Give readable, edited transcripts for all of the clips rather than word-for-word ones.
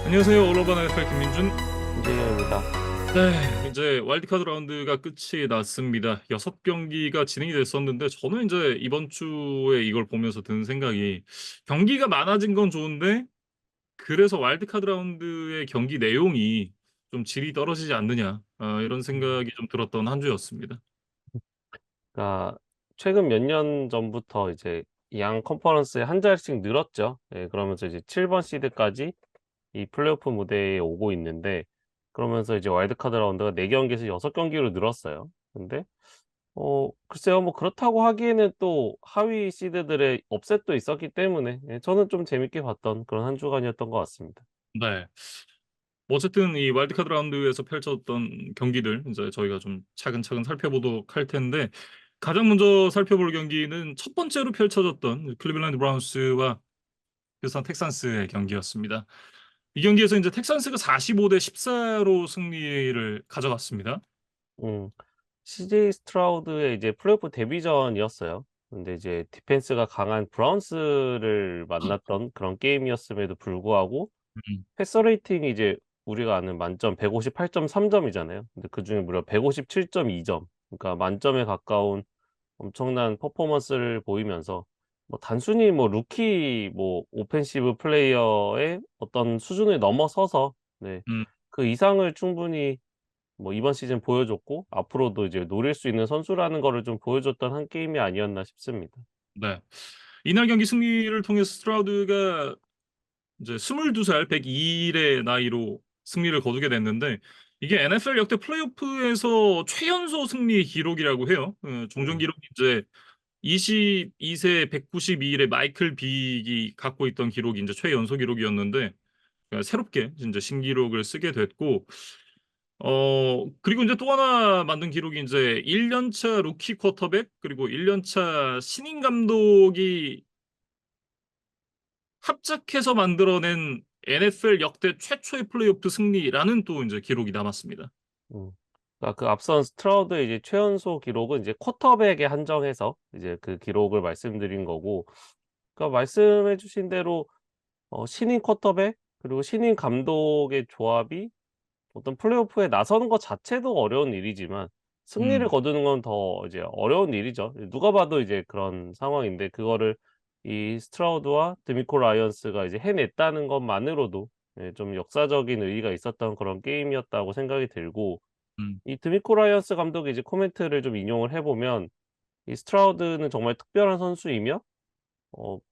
안녕하세요. 오로반 NFL 김민준. 김진영입니다. 네, 이제 와일드카드 라운드가 끝이 났습니다. 6경기가 진행이 됐었는데 저는 이제 이번 주에 이걸 보면서 든 생각이 경기가 많아진 건 좋은데 그래서 와일드카드 라운드의 경기 내용이 좀 질이 떨어지지 않느냐 이런 음. 생각이 좀 들었던 한 주였습니다. 그러니까 최근 몇 년 전부터 이제 양 컨퍼런스에 한 자리씩 늘었죠. 예, 그러면서 이제 7번 시드까지 이 플레이오프 무대에 오고 있는데, 그러면서 이제 와일드카드 라운드가 4 경기에서 6 경기로 늘었어요. 근데 글쎄요. 뭐 그렇다고 하기에는 또 하위 시드들의 업셋도 있었기 때문에, 예, 저는 좀 재밌게 봤던 그런 한 주간이었던 것 같습니다. 네. 뭐 어쨌든 이 와일드카드 라운드에서 펼쳐졌던 경기들 이제 저희가 좀 차근차근 살펴보도록 할 텐데 가장 먼저 살펴볼 경기는 첫 번째로 펼쳐졌던 클리블랜드 브라운스와 휴스턴 텍산스의 경기였습니다. 이 경기에서 이제 텍산스가 45대 14로 승리를 가져갔습니다. 음. CJ 스트라우드의 이제 플레이오프 데뷔전이었어요. 근데 이제 디펜스가 강한 브라운스를 만났던 그런 게임이었음에도 불구하고 음. 패서 레이팅이 이제 우리가 아는 만점 158.3 점이잖아요. 근데 그중에 무려 157.2 점, 그러니까 만점에 가까운 엄청난 퍼포먼스를 보이면서 뭐 단순히 뭐 루키 뭐 오펜시브 플레이어의 어떤 수준을 넘어서서, 네, 음. 그 이상을 충분히 뭐 이번 시즌 보여줬고 앞으로도 이제 노릴 수 있는 선수라는 거를 좀 보여줬던 한 게임이 아니었나 싶습니다. 네. 이날 경기 승리를 통해서 스트라우드가 이제 22살 102일의 나이로 승리를 거두게 됐는데 이게 NFL 역대 플레이오프에서 최연소 승리 기록이라고 해요. 종종 음. 기록이 이제 22세 192일의 마이클 빅이 갖고 있던 기록이 이제 최연소 기록이었는데 새롭게 진짜 신기록을 쓰게 됐고 그리고 인제 또 하나 만든 기록이 인제 1 년차 루키 쿼터백 그리고 1 년차 신인 감독이 합작해서 만들어낸 NFL 역대 최초의 플레이오프 승리라는 또 인제 기록이 남았습니다. 음. 그러니까 그 앞선 스트라우드의 이제 최연소 기록은 이제 쿼터백에 한정해서 이제 그 기록을 말씀드린 거고, 그러니까 말씀해 주신 대로 신인 쿼터백 그리고 신인 감독의 조합이 어떤 플레이오프에 나서는 것 자체도 어려운 일이지만 승리를 음. 거두는 건 더 이제 어려운 일이죠. 누가 봐도 이제 그런 상황인데, 그거를 이 스트라우드와 드미코 라이언스가 이제 해냈다는 것만으로도, 예, 좀 역사적인 의의가 있었던 그런 게임이었다고 생각이 들고, 음. 이 드미코 라이언스 감독의 이제 코멘트를 좀 인용을 해 보면 이 스트라우드는 정말 특별한 선수이며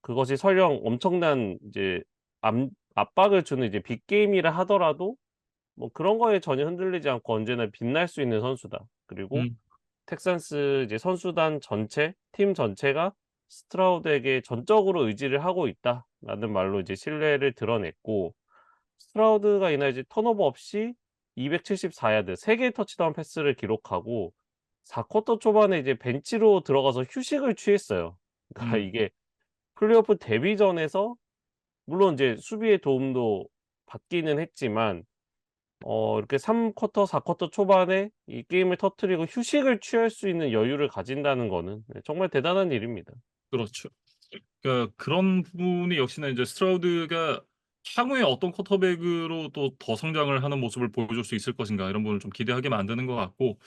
그것이 설령 엄청난 이제 압 압박을 주는 이제 빅게임이라 하더라도 뭐 그런 거에 전혀 흔들리지 않고 언제나 빛날 수 있는 선수다. 그리고 음. 텍산스 이제 선수단 전체, 팀 전체가 스트라우드에게 전적으로 의지를 하고 있다라는 말로 이제 신뢰를 드러냈고, 스트라우드가 이날 이제 턴오버 없이 274 야드 3 개의 터치다운 패스를 기록하고 4 쿼터 초반에 이제 벤치로 들어가서 휴식을 취했어요. 그러니까 음. 이게 플레이오프 데뷔전에서 물론 이제 수비의 도움도 받기는 했지만 이렇게 3 쿼터 4 쿼터 초반에 이 게임을 터뜨리고 휴식을 취할 수 있는 여유를 가진다는 거는, 네, 정말 대단한 일입니다. 그렇죠. 그러니까 그런 부분이 역시나 인제 스트라우드가 향후에 어떤 쿼터백으로 또 더 성장을 하는 모습을 보여줄 수 있을 것인가 이런 부분을 좀 기대하게 만드는 것 같고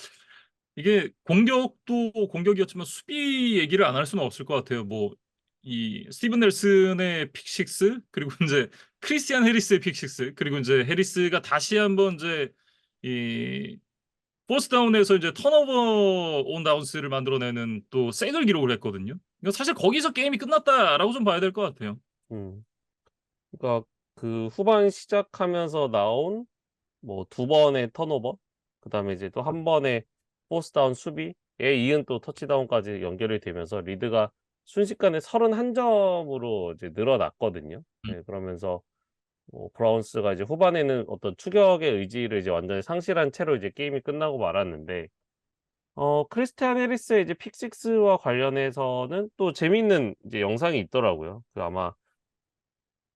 이게 공격도 공격이었지만 수비 얘기를 안 할 수는 없을 것 같아요. 뭐 이 스티븐 넬슨의 픽식스 그리고 인제 크리스티안 해리스의 픽식스 그리고 인제 해리스가 다시 한번 인제 이 포스 다운에서 이제 턴오버 온 다운스를 만들어내는 또 세이글 기록을 했거든요. 그러니까 사실 '거기서 게임이 끝났다.'라고 좀 봐야 될 것 같아요. 음. 그러니까 그 후반 시작하면서 나온 뭐 2 번의 턴오버, 그다음에 이제 또 1 번의 포스 다운 수비에 이은 또 터치다운까지 연결이 되면서 리드가 순식간에 31 점으로 이제 늘어났거든요. 음. 네, 그러면서 뭐 브라운스가 이제 후반에는 어떤 추격의 의지를 이제 완전히 상실한 채로 이제 게임이 끝나고 말았는데, 크리스티안 해리스의 이제 픽식스와 관련해서는 또 재미있는 이제 영상이 있더라고요. 그 아마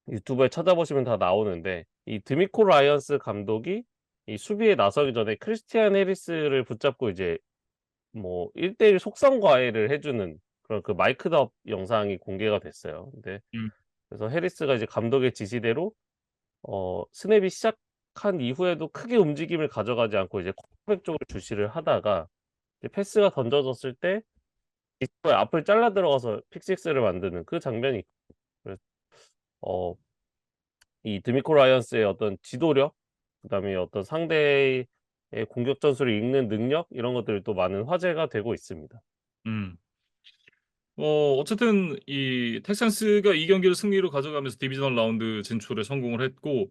유튜브에 찾아보시면 다 나오는데, 이 드미코 라이언스 감독이 이 수비에 나서기 전에 크리스티안 해리스를 붙잡고 이제 뭐 1대1 속성 과외를 해 주는 그런 그 마이크드 업 영상이 공개가 됐어요. 근데 음. 그래서 해리스가 이제 감독의 지시대로 스냅이 시작한 이후에도 크게 움직임을 가져가지 않고 이제 쿼터백 쪽으로 주시를 하다가 이제 패스가 던져졌을 때 리시버의 앞을 잘라 들어가서 픽식스를 만드는 그 장면이 그래서 어 이 드미코 라이언스의 어떤 지도력 그다음에 어떤 상대의 공격 전술을 읽는 능력 이런 것들이 또 많은 화제가 되고 있습니다. 음. 어쨌든 이 텍산스가 이 경기를 승리로 가져가면서 디비저널 라운드 진출에 성공을 했고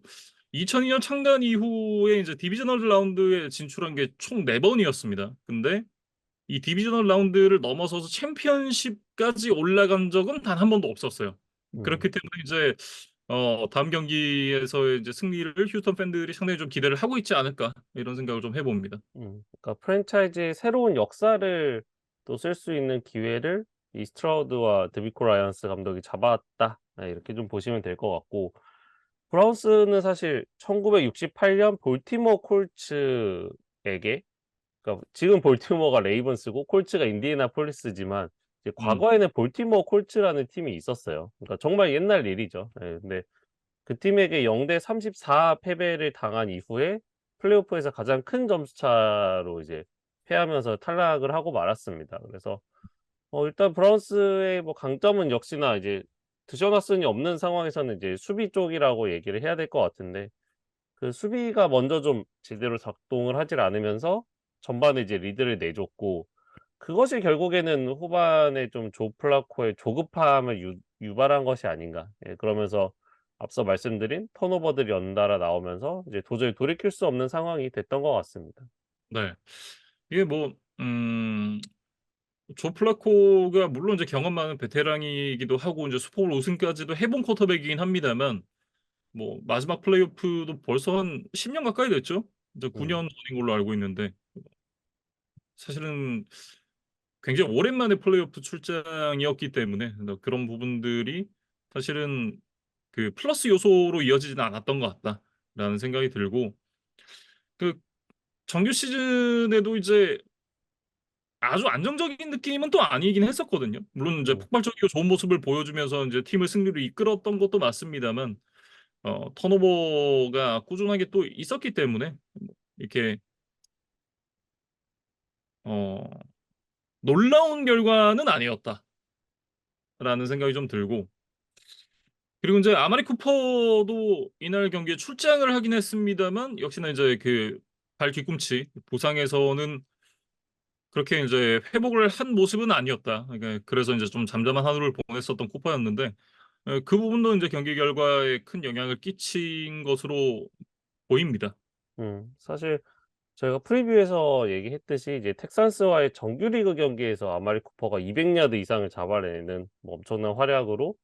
2002년 창단 이후에 이제 디비저널 라운드에 진출한 게 총 4번이었습니다. 근데 이 디비저널 라운드를 넘어서서 챔피언십까지 올라간 적은 단 한 번도 없었어요. 그렇기 음. 때문에 이제 다음 경기에서의 이제 승리를 휴스턴 팬들이 상당히 좀 기대를 하고 있지 않을까 이런 생각을 좀 해 봅니다. 그러니까 프랜차이즈의 새로운 역사를 또 쓸 수 있는 기회를 이 스트라우드와 드미코 라이언스 감독이 잡았다. 이렇게 좀 보시면 될 것 같고 브라운스는 사실 1968년 볼티모어 콜츠에게 그러니까 지금 볼티모어가 레이번스고 콜츠가 인디애나폴리스지만 이제 음. 과거에는 볼티모어 콜츠라는 팀이 있었어요. 그러니까 정말 옛날 일이죠. 예 근데 그 팀에게 0대 34 패배를 당한 이후에 플레이오프에서 가장 큰 점수 차로 이제 패하면서 탈락을 하고 말았습니다. 그래서 일단 브라운스의 뭐 강점은 역시나 이제 드셔너슨이 없는 상황에서는 이제 수비 쪽이라고 얘기를 해야 될 것 같은데 그 수비가 먼저 좀 제대로 작동을 하질 않으면서 전반에 이제 리드를 내줬고 그것이 결국에는 후반에 좀 조 플라코의 조급함을 유발한 것이 아닌가. 예 그러면서 앞서 말씀드린 턴오버들이 연달아 나오면서 이제 도저히 돌이킬 수 없는 상황이 됐던 것 같습니다. 네. 이게 뭐 조 플라코가 물론 이제 경험 많은 베테랑이기도 하고 인제 슈퍼볼 우승까지도 해본 쿼터백이긴 합니다만 뭐 마지막 플레이오프도 벌써 한 10년 가까이 됐죠? 이제 9년 음. 전인 걸로 알고 있는데 사실은 굉장히 오랜만에 플레이오프 출장이었기 때문에 그런 부분들이 사실은 그 '플러스 요소로 이어지지는 않았던 것 같다.'라는 생각이 들고 그 정규 시즌에도 이제 아주 안정적인 느낌은 또 아니긴 했었거든요. 물론 인제 음. 폭발적이고 좋은 모습을 보여주면서 인제 팀을 승리로 이끌었던 것도 맞습니다만 턴오버가 꾸준하게 또 있었기 때문에 이렇게 어 '놀라운 결과는 아니었다.'라는 생각이 좀 들고 그리고 인제 아마리 쿠퍼도 이날 경기에 출장을 하긴 했습니다만 역시나 이제 그 발 뒤꿈치 부상에서는 그렇게 인제 회복을 한 모습은 아니었다. 그러니까 그래서 인제 좀 잠잠한 하루를 보냈었던 쿠퍼였는데 그 부분도 인제 경기 결과에 큰 영향을 끼친 것으로 보입니다. 사실 저희가 프리뷰에서 얘기했듯이 이제 텍산스와의 정규리그 경기에서 아마리 쿠퍼가 200 야드 이상을 잡아내는 뭐 엄청난 활약으로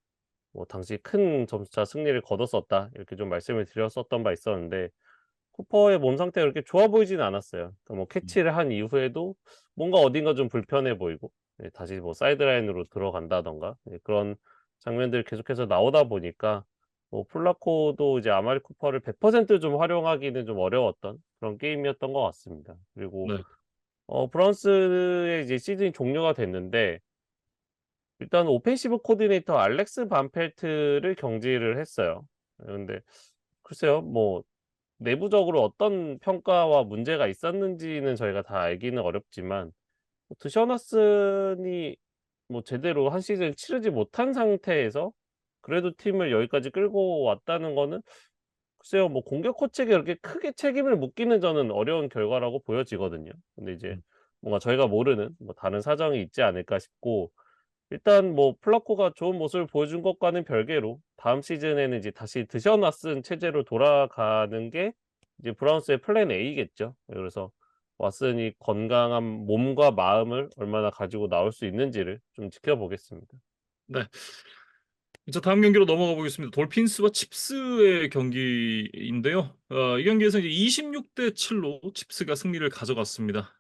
뭐 당시 큰 점수차 승리를 거뒀었다. 이렇게 좀 말씀을 드렸었던 바 있었는데 쿠퍼의 몸 상태가 그렇게 좋아 보이지는 않았어요. 그러니까 뭐 음. 캐치를 한 이후에도 뭔가 어딘가 좀 불편해 보이고 다시 뭐 사이드라인으로 들어간다든가 그런 장면들이 계속해서 나오다 보니까 뭐 플라코도 이제 아마리 쿠퍼를 100%좀 활용하기는 좀 어려웠던 그런 게임이었던 것 같습니다. 그리고 네. 브라운스의 이제 시즌이 종료가 됐는데 일단 오펜시브 코디네이터 알렉스 반펠트를 경질을 했어요. 근데 글쎄요. 뭐 내부적으로 어떤 평가와 문제가 있었는지는 저희가 다 알기는 어렵지만 뭐 드셔너슨이 뭐 제대로 한 시즌 치르지 못한 상태에서 그래도 팀을 여기까지 끌고 왔다는 거는 글쎄요. 뭐 공격 코치에게 그렇게 크게 책임을 묻기는 저는 어려운 결과라고 보여지거든요. 근데 이제 음. 뭔가 저희가 모르는 뭐 다른 사정이 있지 않을까 싶고 일단 뭐 플라코가 좋은 모습을 보여준 것과는 별개로 다음 시즌에는 이제 다시 드셔 놨은 체제로 돌아가는 게 이제 브라운스의 플랜 A겠죠. 그래서 왓슨이 건강한 몸과 마음을 얼마나 가지고 나올 수 있는지를 좀 지켜보겠습니다. 네. 이제 다음 경기로 넘어가 보겠습니다. 돌핀스와 칩스의 경기인데요. 이 경기에서 이제 26대 7로 칩스가 승리를 가져갔습니다.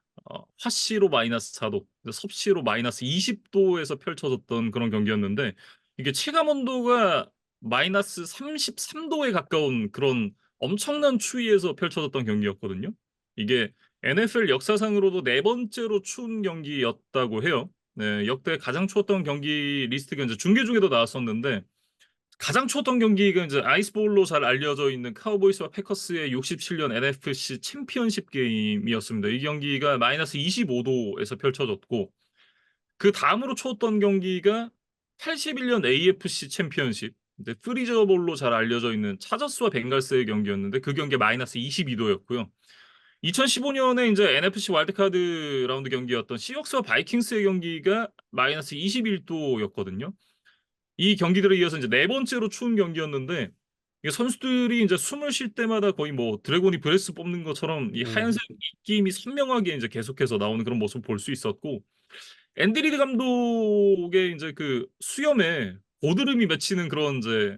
화씨로 -4 도, 섭씨로 -20 도에서 펼쳐졌던 그런 경기였는데 이게 체감 온도가 -33 도에 가까운 그런 엄청난 추위에서 펼쳐졌던 경기였거든요. 이게 NFL 역사상으로도 네 번째로 추운 경기였다고 해요. 네, 역대 가장 추웠던 경기 리스트가 이제 중계 중에도 나왔었는데 가장 추웠던 경기가 이제 아이스볼로 잘 알려져 있는 카우보이스와 패커스의 67년 NFC 챔피언십 게임이었습니다. 이 경기가 -25도에서 펼쳐졌고 그다음으로 추웠던 경기가 81년 AFC 챔피언십 이제 프리저볼로 잘 알려져 있는 차저스와 벤갈스의 경기였는데 그 경기가 -22도였고요. 2015년에 인제 NFC 와일드카드 라운드 경기였던 시옥스와 바이킹스의 경기가 -21도였거든요. 이 경기들에 이어서 이제 네 번째로 추운 경기였는데 이게 선수들이 인제 숨을 쉴 때마다 거의 뭐 드래곤이 브레스 뽑는 것처럼 이 음. 하얀색 입김이 선명하게 인제 계속해서 나오는 그런 모습을 볼 수 있었고 앤디 리드 감독의 인제 그 수염에 고드름이 맺히는 그런 인제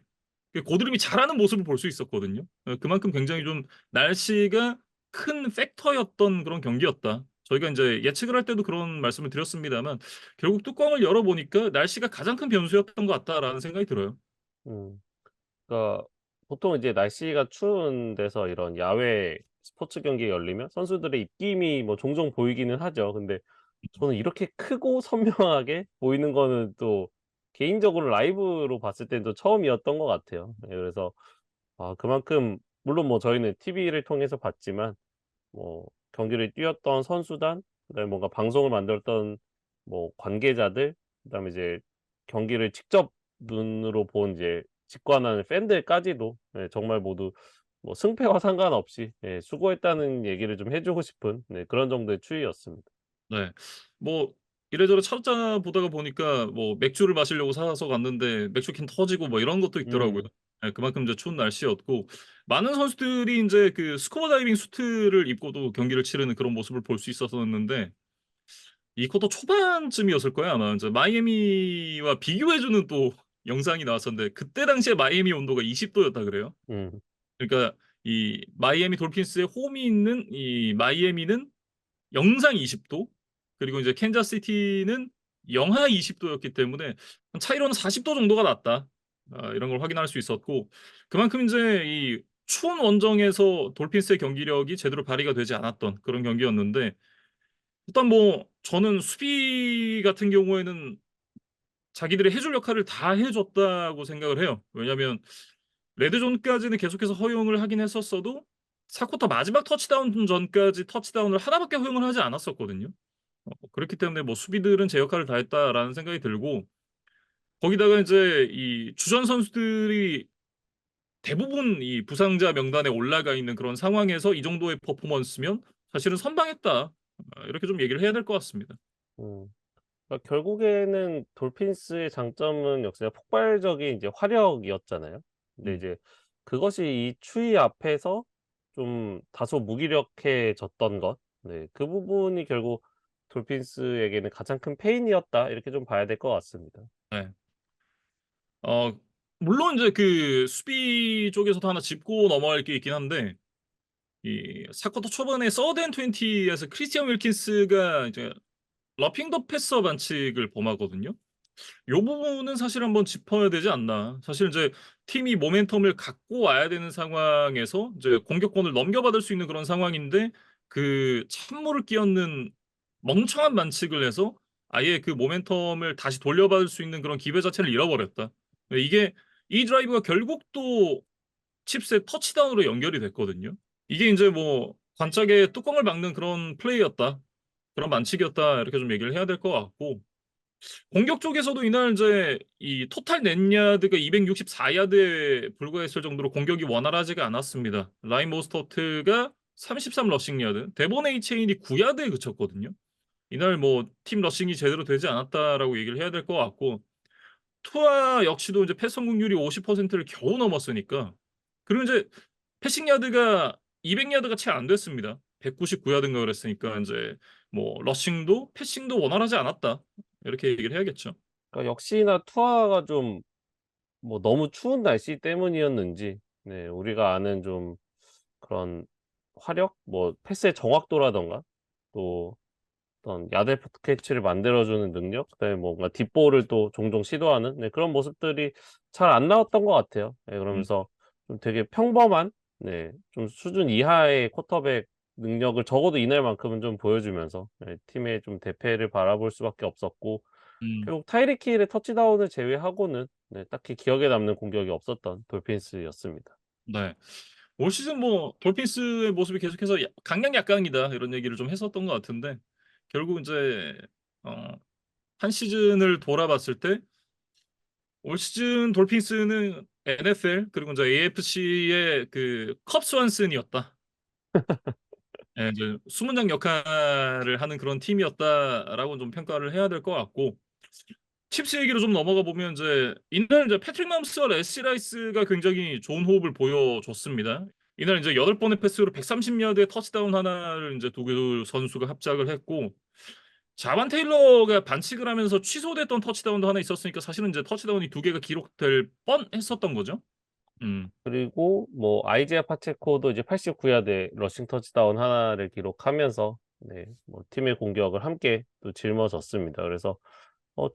그 고드름이 자라는 모습을 볼 수 있었거든요. 그만큼 굉장히 좀 날씨가 큰 팩터였던 그런 경기였다. 저희가 인제 예측을 할 때도 그런 말씀을 드렸습니다만 결국 뚜껑을 열어 보니까 '날씨가 가장 큰 변수였던 것 같다.'라는 생각이 들어요. 음. 그러니까 보통 이제 날씨가 추운 데서 이런 야외 스포츠 경기가 열리면 선수들의 입김이 뭐 종종 보이기는 하죠. 근데 저는 이렇게 크고 선명하게 보이는 거는 또 개인적으로 라이브로 봤을 때는 또 처음이었던 것 같아요. 예 그래서 그만큼 물론 뭐 저희는 TV를 통해서 봤지만 뭐 경기를 뛰었던 선수단 그다음에 뭔가 방송을 만들었던 뭐 관계자들 그다음에 이제 경기를 직접 눈으로 본 이제 직관하는 팬들까지도 정말 모두 뭐 승패와 상관없이 수고했다는 얘기를 좀 해 주고 싶은 그런 정도의 추위였습니다. 네. 뭐 이래저래 찾아보다가 보니까 뭐 맥주를 마시려고 사서 갔는데 맥주캔 터지고 뭐 이런 것도 있더라고요. 음. 그만큼 이제 추운 날씨였고 많은 선수들이 인제 그 스쿠버 다이빙 수트를 입고도 경기를 치르는 그런 모습을 볼 수 있었었는데 이 쿼터 초반쯤이었을 거예요 아마. 인제 마이애미와 비교해 주는 또 영상이 나왔었는데 그때 당시에 마이애미 온도가 20 도였다 그래요. 음. 그러니까 이 마이애미 돌핀스의 홈이 있는 이 마이애미는 영상 20도 그리고 이제 캔자스 시티는 영하 20 도였기 때문에 차이로는 40도 정도가 났다. 이런 걸 확인할 수 있었고 그만큼 인제 이 추운 원정에서 돌핀스의 경기력이 제대로 발휘가 되지 않았던 그런 경기였는데 일단 뭐 저는 수비 같은 경우에는 자기들이 해줄 역할을 다 해 줬다고 생각을 해요. 왜냐하면 레드존까지는 계속해서 허용을 하긴 했었어도 4 쿼터 마지막 터치다운 전까지 터치다운을 하나 밖에 허용을 하지 않았었거든요. 그렇기 때문에 뭐 '수비들은 제 역할을 다 했다.'라는 생각이 들고 거기다가 인제 이 주전 선수들이 대부분 이 부상자 명단에 올라가 있는 그런 상황에서 이 정도의 퍼포먼스면 사실은 '선방했다.' 이렇게 좀 얘기를 해야 될 것 같습니다. 음. 결국에는 돌핀스의 장점은 역시나 폭발적인 이제 화력이었잖아요. 근데 음. 이제 그것이 이 추위 앞에서 좀 다소 무기력해졌던 것. 그 부분이 결국 '돌핀스에게는 가장 큰 페인이었다.' 이렇게 좀 봐야 될 것 같습니다. 네. 어 물론 인제 그 수비 쪽에서도 하나 짚고 넘어갈 게 있긴 한데 이 4 쿼터 초반에 서드 앤 20 에서 크리스티안 윌킨스가 이제 러핑 더 패서 반칙을 범하거든요. 요 부분은 사실 한번 짚어야 되지 않나. 사실 인제 팀이 모멘텀을 갖고 와야 되는 상황에서 이제 공격권을 넘겨받을 수 있는 그런 상황인데 그 찬물을 끼얹는 멍청한 반칙을 해서 아예 그 모멘텀을 다시 돌려받을 수 있는 그런 기회 자체를 잃어버렸다. 이게 이 드라이브가 결국 또 칩스의 터치다운으로 연결이 됐거든요. 이게 인제 뭐 '관짝에 뚜껑을 막는 그런 플레이였다. 그런 반칙이었다.' 이렇게 좀 얘기를 해야 될 것 같고 공격 쪽에서도 이날 인제 이 토탈 넷 야드가 264 야드에 불과했을 정도로 공격이 원활하지가 않았습니다. 라인 모스터트가 33 러싱 야드, 데본 A 체인이 9 야드에 그쳤거든요. 이날 뭐 "팀 러싱이 제대로 되지 않았다."라고 얘기를 해야 될 것 같고 투아 역시도 이제 패스 성공률이 50%를 겨우 넘었으니까 그리고 인제 패싱 야드가 200 야드가 채 안 됐습니다. 199 야드인가 그랬으니까 인제 뭐 "러싱도 패싱도 원활하지 않았다." 이렇게 얘기를 해야겠죠. 그러니까 역시나 투하가 좀 뭐 너무 추운 날씨 때문이었는지 우리가 아는 좀 그런 화력 뭐 패스의 정확도라든가 또 어떤 야드 캐치를 만들어 주는 능력 그다음에 뭔가 딥볼을 또 종종 시도하는 그런 모습들이 잘 안 나왔던 것 같아요. 음. 그러면서 좀 되게 평범한 좀 수준 이하의 쿼터백 능력을 적어도 이날만큼은 좀 보여주면서 팀의 좀 대패를 바라볼 수밖에 없었고 음. 결국 타이릭 힐의 터치다운을 제외하고는 네 딱히 기억에 남는 공격이 없었던 돌핀스였습니다. 네. 올 시즌 뭐 돌핀스의 모습이 계속해서 강약약강이다 이런 얘기를 좀 했었던 것 같은데 결국 인제 어 한 시즌을 돌아봤을 때 올 시즌 돌핀스는 NFL 그리고 인제 AFC의 그 컵 스완슨이었다. 예 이제 수문장 역할을 하는 그런 팀이었다라고 좀 평가를 해야 될 것 같고 칩스 얘기로 좀 넘어가 보면 인제 이날 인제 패트릭 맘스와 레시 라이스가 굉장히 좋은 호흡을 보여줬습니다. 이날 인제 8번의 패스로 130 야드의 터치다운 하나를 인제 두 선수가 합작을 했고 자반 테일러가 반칙을 하면서 취소됐던 터치다운도 하나 있었으니까 사실은 인제 터치다운이 2개가 기록될 뻔했었던 거죠. 음. 그리고 뭐 아이지아 파체코도 이제 89 야드의 러싱 터치다운 하나를 기록하면서 네 뭐 팀의 공격을 함께 또 짊어졌습니다. 그래서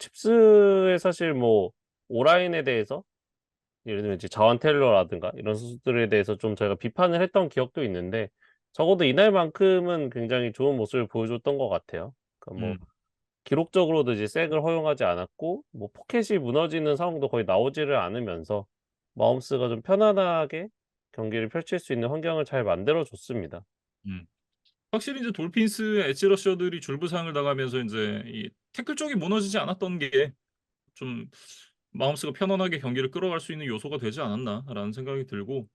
칩스의 사실 뭐 오라인에 대해서 예를 들면 이제 자완 테일러라든가 이런 선수들에 대해서 좀 저희가 비판을 했던 기억도 있는데 적어도 이날만큼은 굉장히 좋은 모습을 보여줬던 것 같아요. 그러니까 뭐 음. 기록적으로도 이제 색을 허용하지 않았고 뭐 포켓이 무너지는 상황도 거의 나오지를 않으면서 마홈스가 좀 편안하게 경기를 펼칠 수 있는 환경을 잘 만들어 줬습니다. 음. 확실히 이제 돌핀스의 엣지 러셔들이 줄부상을 당하면서 인제 이 태클 쪽이 무너지지 않았던 게 좀 '마홈스가 편안하게 경기를 끌어갈 수 있는 요소가 되지 않았나.'라는 생각이 들고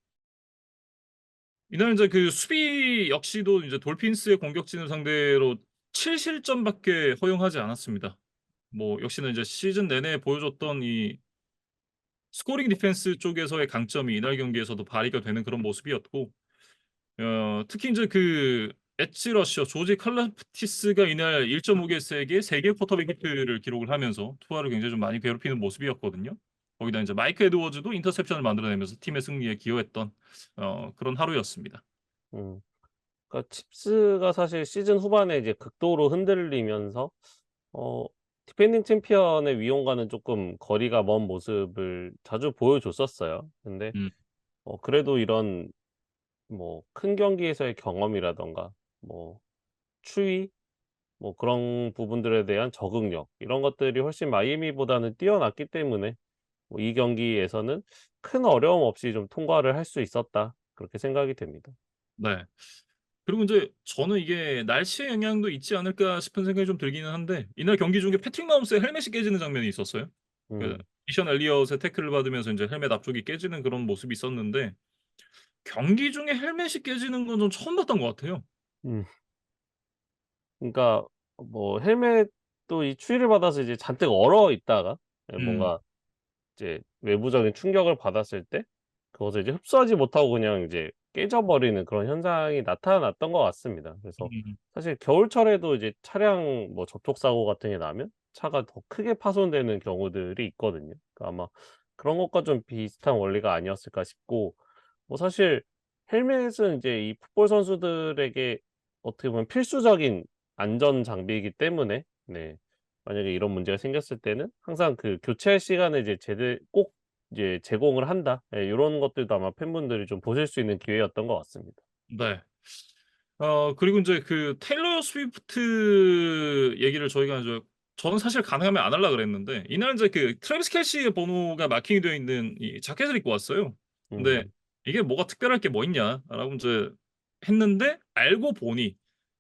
이날 인제 그 수비 역시도 이제 돌핀스의 공격진을 상대로 7실점밖에 허용하지 않았습니다. 뭐 역시나 이제 시즌 내내 보여줬던 이 스코링 디펜스 쪽에서의 강점이 이날 경기에서도 발휘가 되는 그런 모습이었고 특히 인제 그 엣지 러셔 조지 칼라프티스가 이날 1.5개 세개 3개 쿼터백 히트를 기록을 하면서 투아를 굉장히 좀 많이 괴롭히는 모습이었거든요. 거기다 인제 마이크 에드워즈도 인터셉션을 만들어내면서 팀의 승리에 기여했던 그런 하루였습니다. 음. 그러니까 칩스가 사실 시즌 후반에 이제 극도로 흔들리면서 어 디펜딩 챔피언의 위용과는 쪼끔 거리가 먼 모습을 자주 보여줬었어요. 근데 음. 그래도 이런 뭐 큰 경기에서의 경험이라든가 뭐 추위 뭐 그런 부분들에 대한 적응력 이런 것들이 훨씬 마이애미보다는 뛰어났기 때문에 뭐 이 경기에서는 '큰 어려움 없이 좀 통과를 할 수 있었다.' 그렇게 생각이 됩니다. 네. 그리고 인제 저는 이게 '날씨의 영향도 있지 않을까?' 싶은 생각이 좀 들기는 한데 이날 경기 중에 패트릭 마홈스의 헬멧이 깨지는 장면이 있었어요. 그 음. 디션 엘리엇의 태클을 받으면서 인제 헬멧 앞쪽이 깨지는 그런 모습이 있었는데 경기 중에 헬멧이 깨지는 건 좀 처음 봤던 것 같아요. 음. 그러니까 뭐 헬멧도 이 추위를 받아서 이제 잔뜩 얼어 있다가 예 음. 뭔가 이제 외부적인 충격을 받았을 때 그것을 이제 흡수하지 못하고 그냥 이제 깨져 버리는 그런 현상이 나타났던 것 같습니다. 그래서 음. 사실 겨울철에도 이제 차량 뭐 접촉 사고 같은 게 나면 차가 더 크게 파손되는 경우들이 있거든요. 그러니까 아마 그런 것과 좀 비슷한 원리가 아니었을까 싶고 뭐 사실 헬멧은 이제 이 풋볼 선수들에게 어떻게 보면 필수적인 안전 장비이기 때문에 네 만약에 이런 문제가 생겼을 때는 항상 그 교체할 시간을 이제 꼭 이제 제공을 한다. 예 요런 것들도 아마 팬분들이 좀 보실 수 있는 기회였던 것 같습니다. 네. 그리고 인제 그 테일러 스위프트 얘기를 저희가 이제 저는 사실 가능하면 안 하려 그랬는데 이날 인제 그 트래비스 켈시의 번호가 마킹이 되어 있는 이 자켓을 입고 왔어요. 근데 음. '이게 뭐가 특별할 게 뭐 있냐.'라고 인제 했는데 알고 보니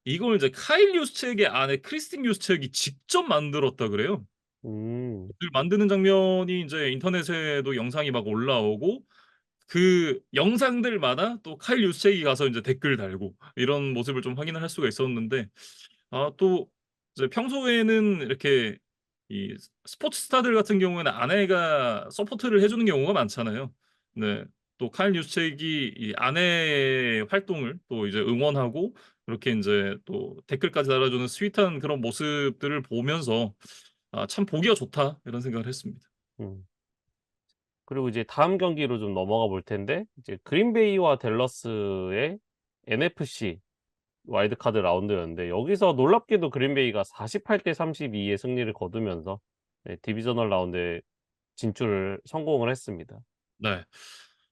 이걸 이제 카일 유스책의 아내 크리스틴 유스책이 직접 만들었다 그래요. 음. 그 만드는 장면이 인제 인터넷에도 영상이 막 올라오고 그 영상들마다 또 카일 유스책이 가서 인제 댓글 달고 이런 모습을 좀 확인을 할 수가 있었는데 또 이제 평소에는 이렇게 이 스포츠 스타들 같은 경우에는 아내가 서포트를 해 주는 경우가 많잖아요. 네. 또 카일 유스책이 이 아내의 활동을 또 이제 응원하고 그렇게 인제 또 댓글까지 달아주는 스윗한 그런 모습들을 보면서 '아 참 보기가 좋다.' 이런 생각을 했습니다. 음. 그리고 이제 다음 경기로 좀 넘어가 볼 텐데 이제 그린베이와 댈러스의 NFC 와일드카드 라운드였는데 여기서 놀랍게도 그린베이가 48대 32의 승리를 거두면서 네 디비저널 라운드에 진출을 성공을 했습니다. 네.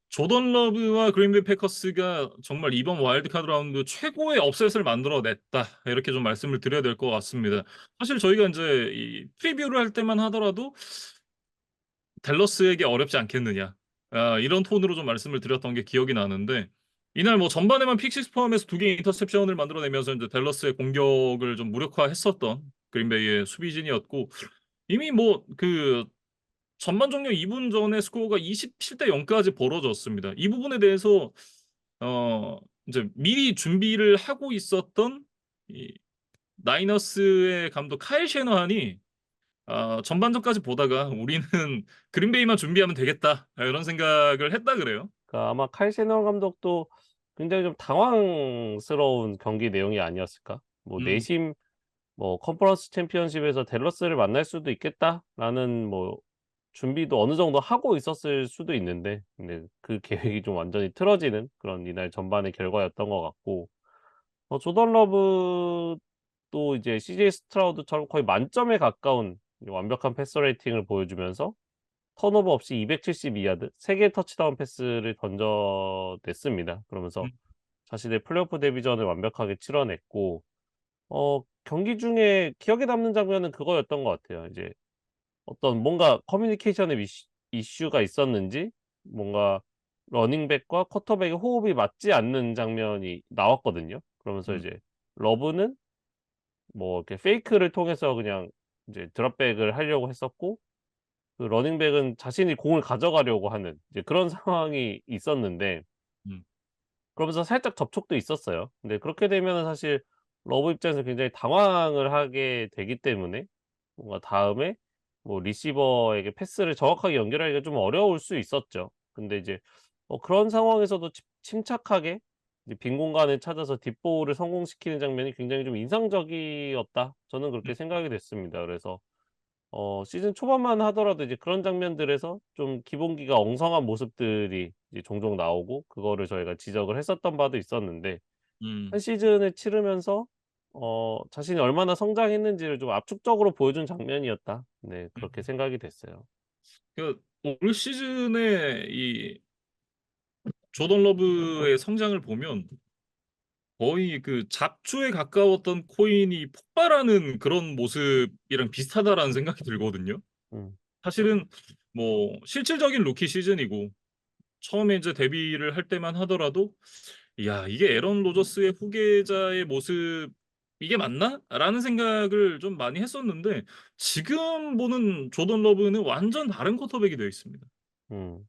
조던 러브와 그린베이 패커스가 정말 이번 와일드카드 라운드 최고의 업셋을 만들어냈다. 이렇게 좀 말씀을 드려야 될 것 같습니다. 사실 저희가 인제 이 프리뷰를 할 때만 하더라도 '댈러스에게 어렵지 않겠느냐.' 이런 톤으로 좀 말씀을 드렸던 게 기억이 나는데 이날 뭐 전반에만 픽6 포함해서 2 개의 인터셉션을 만들어내면서 인제 댈러스의 공격을 좀 무력화했었던 그린베이의 수비진이었고 이미 뭐 전반 종료 2분 전에 스코어가 27대 0 까지 벌어졌습니다. 이 부분에 대해서 어 인제 미리 준비를 하고 있었던 이 나이너스의 감독 카일 셔너한이 전반전까지 보다가 '우리는 그린베이만 준비하면 되겠다.' 이런 생각을 했다 그래요. 그러니까 아마 칼 세너 감독도 굉장히 좀 당황스러운 경기 내용이 아니었을까? 뭐 음. 내심 뭐 '컨퍼런스 챔피언십에서 댈러스를 만날 수도 있겠다.'라는 뭐 준비도 어느 정도 하고 있었을 수도 있는데 근데 그 계획이 좀 완전히 틀어지는 그런 이날 전반의 결과였던 것 같고 조던 러브도 이제 CJ 스트라우드처럼 거의 만점에 가까운 이 완벽한 패스 레이팅을 보여주면서 턴오버 없이 272 야드 3 개의 터치다운 패스를 던져냈습니다. 그러면서 음 자신의 플레이오프 데뷔전을 완벽하게 치러냈고 경기 중에 기억에 남는 장면은 그거였던 것 같아요. 이제 어떤 뭔가 커뮤니케이션에 이슈가 있었는지 뭔가 러닝백과 쿼터백의 호흡이 맞지 않는 장면이 나왔거든요. 그러면서 음 이제 러브는 뭐 이렇게 페이크를 통해서 그냥 이제 드롭백을 하려고 했었고 그 러닝백은 자신이 공을 가져가려고 하는 이제 그런 상황이 있었는데 음 그러면서 살짝 접촉도 있었어요. 근데 그렇게 되면은 사실 러브 입장에서 굉장히 당황을 하게 되기 때문에 뭔가 다음에 뭐 리시버에게 패스를 정확하게 연결하기가 좀 어려울 수 있었죠. 근데 이제 그런 상황에서도 침착하게 이제 빈 공간을 찾아서 딥볼을 성공시키는 장면이 굉장히 좀 인상적이었다. 저는 그렇게 음 생각이 됐습니다. 그래서 시즌 초반만 하더라도 이제 그런 장면들에서 좀 기본기가 엉성한 모습들이 이제 종종 나오고 그거를 저희가 지적을 했었던 바도 있었는데 한 음 시즌을 치르면서 자신이 얼마나 성장했는지를 좀 압축적으로 보여준 장면이었다. 네 그렇게 음. 생각이 됐어요. 올 시즌에 이 조던 러브의 성장을 보면 거의 잡초에 가까웠던 코인이 폭발하는 그런 모습이랑 비슷하다라는 생각이 들거든요. 음. 사실은 뭐 실질적인 루키 시즌이고 처음에 인제 데뷔를 할 때만 하더라도 '야 이게 에런 로저스의 후계자의 모습 이게 맞나?'라는 생각을 좀 많이 했었는데 지금 보는 조던 러브는 완전 다른 쿼터백이 되어 있습니다. 음.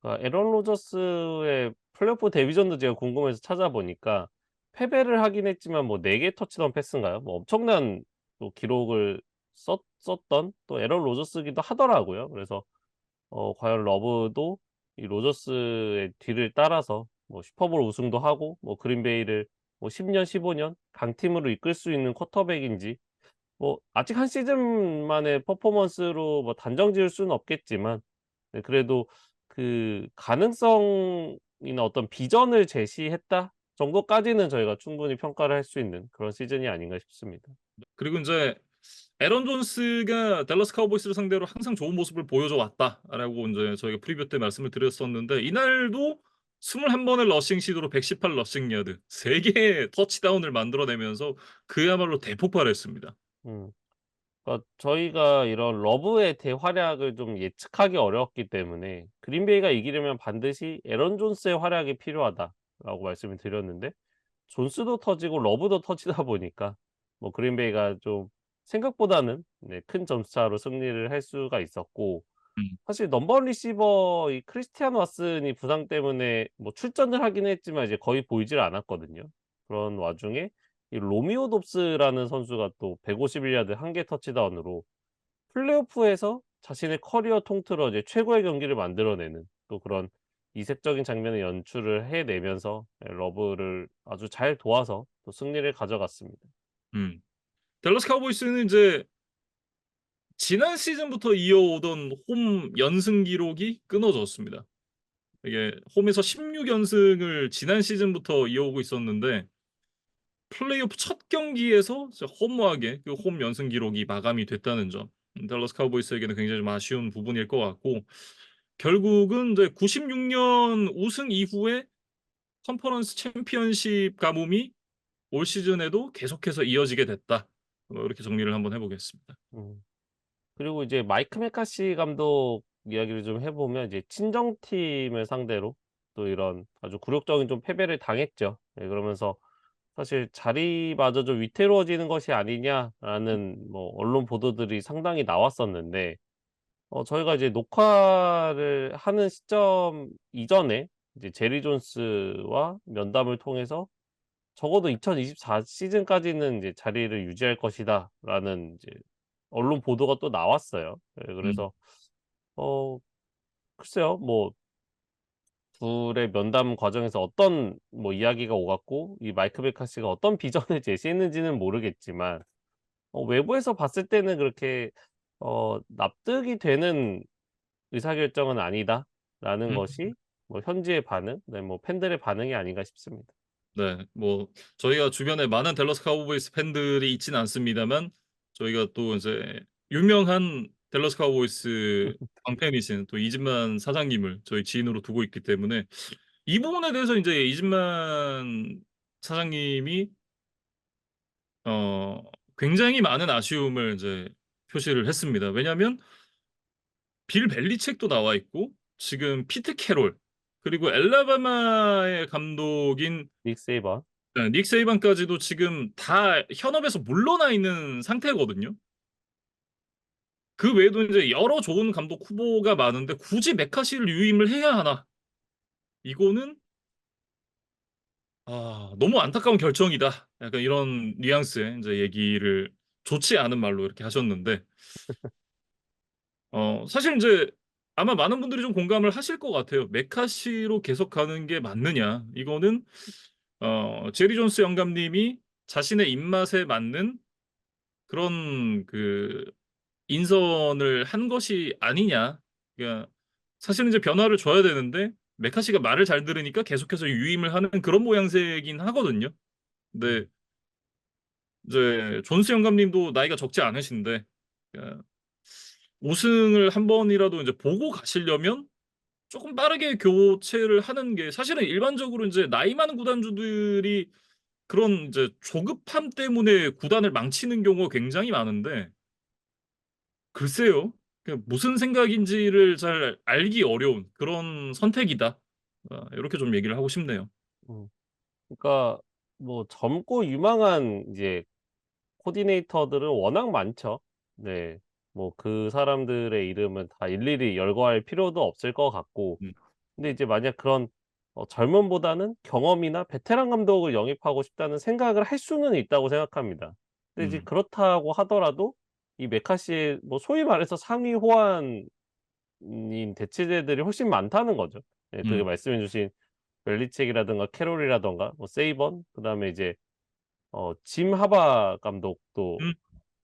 그러니까 에런 로저스의 플레이오프 데뷔전도 제가 궁금해서 찾아보니까 패배를 하긴 했지만 뭐 4개 터치다운 패스인가요? 뭐 엄청난 또 기록을 썼던 또 에런 로저스기도 하더라고요. 그래서 과연 러브도 이 로저스의 뒤를 따라서 뭐 슈퍼볼 우승도 하고 뭐 그린베이를 뭐 10 년 15년 강팀으로 이끌 수 있는 쿼터백인지 뭐 아직 한 시즌 만의 퍼포먼스로 뭐 단정 지을 수는 없겠지만 네 그래도 그 가능성이나 어떤 비전을 제시했다 정도까지는 저희가 충분히 평가를 할 수 있는 그런 시즌이 아닌가 싶습니다. 그리고 인제 "에런 존스가 댈러스 카우보이스를 상대로 항상 좋은 모습을 보여줘 왔다."라고 인제 저희가 프리뷰 때 말씀을 드렸었는데 이날도 21 번의 러싱 시도로 118 러싱 야드 3 개의 터치다운을 만들어내면서 그야말로 대폭발했습니다. 음. 그러니까 저희가 이런 러브의 대활약을 좀 예측하기 어려웠기 때문에 "그린베이가 이기려면 반드시 에런 존스의 활약이 필요하다."라고 말씀을 드렸는데 존스도 터지고 러브도 터지다 보니까 뭐 그린베이가 좀 생각보다는 네 큰 점수차로 승리를 할 수가 있었고 음. 사실 넘버 원 리시버 이 크리스티안 왓슨이 부상 때문에 뭐 출전을 하긴 했지만 이제 거의 보이질 않았거든요. 그런 와중에 이 로미오 dobs라는 선수가 또 151 야드 1개 터치다운으로 플레이오프에서 자신의 커리어 통틀어 이제 최고의 경기를 만들어내는 또 그런 이색적인 장면의 연출을 해내면서 러브를 아주 잘 도와서 또 승리를 가져갔습니다. 음. 댈러스 카우보이스는 인제 지난 시즌부터 이어오던 홈 연승 기록이 끊어졌습니다. 이게 홈에서 16 연승을 지난 시즌부터 이어오고 있었는데 플레이오프 첫 경기에서 진짜 허무하게 그 홈 연승 기록이 마감이 됐다는 점. 댈러스 카우보이스에게는 굉장히 좀 아쉬운 부분일 것 같고 결국은 이제 96년 우승 이후에 컨퍼런스 챔피언십 가뭄이 올 시즌에도 계속해서 이어지게 됐다. 뭐 이렇게 정리를 한번 해보겠습니다. 음. 그리고 이제 마이크 메카시 감독 이야기를 좀 해 보면 이제 친정팀을 상대로 또 이런 아주 굴욕적인 좀 패배를 당했죠. 예 그러면서 사실 "자리마저 좀 위태로워지는 것이 아니냐."라는 뭐 언론 보도들이 상당히 나왔었는데 저희가 이제 녹화를 하는 시점 이전에 이제 제리 존스와 면담을 통해서 적어도 2024 시즌까지는 이제 "자리를 유지할 것이다."라는 이제 언론 보도가 또 나왔어요. 예 음. 그래서 어 글쎄요. 뭐 둘의 면담 과정에서 어떤 뭐 이야기가 오갔고 이 마이크 베카시가 어떤 비전을 제시했는지는 모르겠지만 외부에서 봤을 때는 그렇게 '납득이 되는 의사결정은 아니다.'라는 음. 것이 뭐 현지의 반응 네 뭐 팬들의 반응이 아닌가 싶습니다. 네. 뭐 저희가 주변에 많은 댈러스 카우보이스 팬들이 있지는 않습니다만 저희가 또 이제 유명한 댈러스 카우보이스 광팬이신 또 이진만 사장님을 저희 지인으로 두고 있기 때문에 이 부분에 대해서 인제 이진만 사장님이 어 굉장히 많은 아쉬움을 이제 표시를 했습니다. 왜냐하면 빌 벨리책도 나와 있고 지금 피트 캐롤 그리고 엘라바마의 감독인 닉 세이번. 닉 세이반까지도 지금 다 현업에서 물러나 있는 상태거든요. 그 외에도 인제 여러 좋은 감독 후보가 많은데 '굳이 메카시를 유임을 해야 하나?' 이거는 '아 너무 안타까운 결정이다.' 약간 이런 뉘앙스의 인제 얘기를 좋지 않은 말로 이렇게 하셨는데 사실 인제 아마 많은 분들이 좀 공감을 하실 것 같아요. '메카시로 계속 가는 게 맞느냐.' 이거는 제리 존스 영감님이 자신의 입맛에 맞는 그런 그 인선을 한 것이 아니냐. 그러니까 사실은 이제 변화를 줘야 되는데 메카시가 말을 잘 들으니까 계속해서 유임을 하는 그런 모양새이긴 하거든요. 근데 음. 이제 존스 영감님도 나이가 적지 않으신데 그러니까 우승을 한 번이라도 인제 보고 가시려면 쪼끔 빠르게 교체를 하는 게 사실은 일반적으로 인제 나이 많은 구단주들이 그런 인제 조급함 때문에 구단을 망치는 경우가 굉장히 많은데 글쎄요. 그 무슨 생각인지를 잘 알기 어려운 그런 선택이다. 요렇게 좀 얘기를 하고 싶네요. 음. 그러니까 뭐 젊고 유망한 이제 코디네이터들은 워낙 많죠. 네. 뭐 그 사람들의 이름은 다 일일이 열거할 필요도 없을 것 같고 음. 근데 이제 만약 그런 젊음보다는 경험이나 베테랑 감독을 영입하고 싶다는 생각을 할 수는 있다고 생각합니다. 근데 이제 음. 그렇다고 하더라도 이 메카시의 뭐 소위 말해서 상위 호환인 대체제들이 훨씬 많다는 거죠. 예 그게 음. 말씀해 주신 벨리책이라든가 캐롤이라든가 뭐 세이번 그다음에 이제 짐 하바 감독도 음.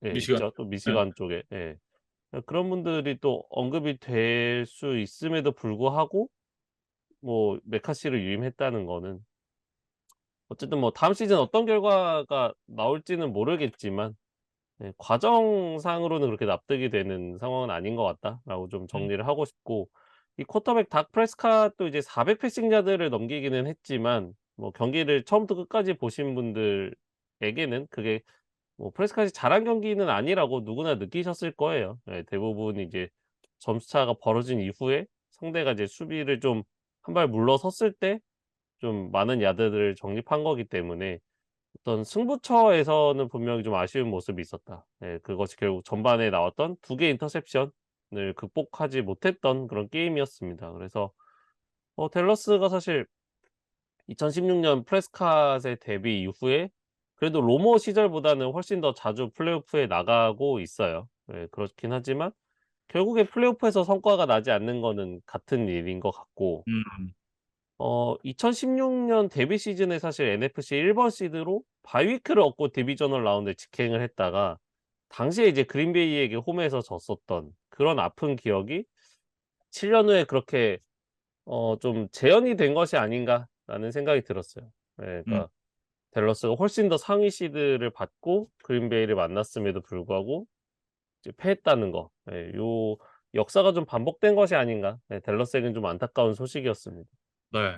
예 미시간. 있죠. 또 네. 미시간 쪽에. 예. 그런 분들이 또 언급이 될 수 있음에도 불구하고 뭐 메카시를 유임했다는 거는 어쨌든 뭐 다음 시즌 어떤 결과가 나올지는 모르겠지만 네 '과정상으로는 그렇게 납득이 되는 상황은 아닌 것 같다.'라고 좀 음. 정리를 하고 싶고 이 쿼터백 닥 프레스캇도 이제 400 패싱 야드를 넘기기는 했지만 뭐 경기를 처음부터 끝까지 보신 분들에게는 그게 뭐 프레스캇이 잘한 경기는 아니라고 누구나 느끼셨을 거예요. 예 대부분 이제 점수 차가 벌어진 이후에 상대가 이제 수비를 좀 한 발 물러섰을 때 좀 많은 야드들을 적립한 거기 때문에 어떤 승부처에서는 분명히 좀 아쉬운 모습이 있었다. 예 그것이 결국 전반에 나왔던 2 개의 인터셉션을 극복하지 못했던 그런 게임이었습니다. 그래서 댈러스가 사실 2016년 프레스캇의 데뷔 이후에 그래도 로모 시절보다는 훨씬 더 자주 플레이오프에 나가고 있어요. 예 그렇긴 하지만 결국에 플레이오프에서 성과가 나지 않는 거는 같은 일인 것 같고 음. 2016년 데뷔 시즌에 사실 NFC 1번 시드로 바이위크를 얻고 디비저널 라운드에 직행을 했다가 당시에 이제 그린베이에게 홈에서 졌었던 그런 아픈 기억이 7년 후에 그렇게 좀 재현이 된 것이 아닌가라는 생각이 들었어요. 예 음. 그러니까 댈러스가 훨씬 더 상위 시드를 받고 그린베이를 만났음에도 불구하고 이제 패했다는 거. 예 요 역사가 좀 반복된 것이 아닌가. 네, 댈러스에겐 좀 안타까운 소식이었습니다. 네.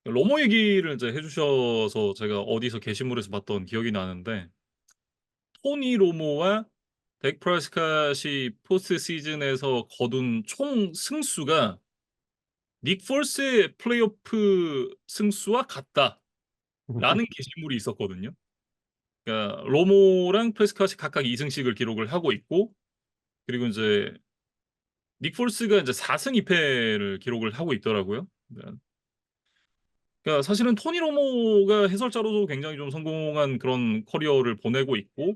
로모 얘기를 이제 해주셔서 제가 어디서 게시물에서 봤던 기억이 나는데 토니 로모와 덱 프레스캇이 포스트 시즌에서 거둔 총 승수가 닉 폴스의 플레이오프 승수와 같다라는 게시물이 있었거든요. 그러니까 로모랑 프레스캇이 각각 2승씩을 기록을 하고 있고 그리고 이제 닉 폴스가 이제 4승 2패를 기록을 하고 있더라고요. 그러니까 사실은 토니 로모가 해설자로도 굉장히 좀 성공한 그런 커리어를 보내고 있고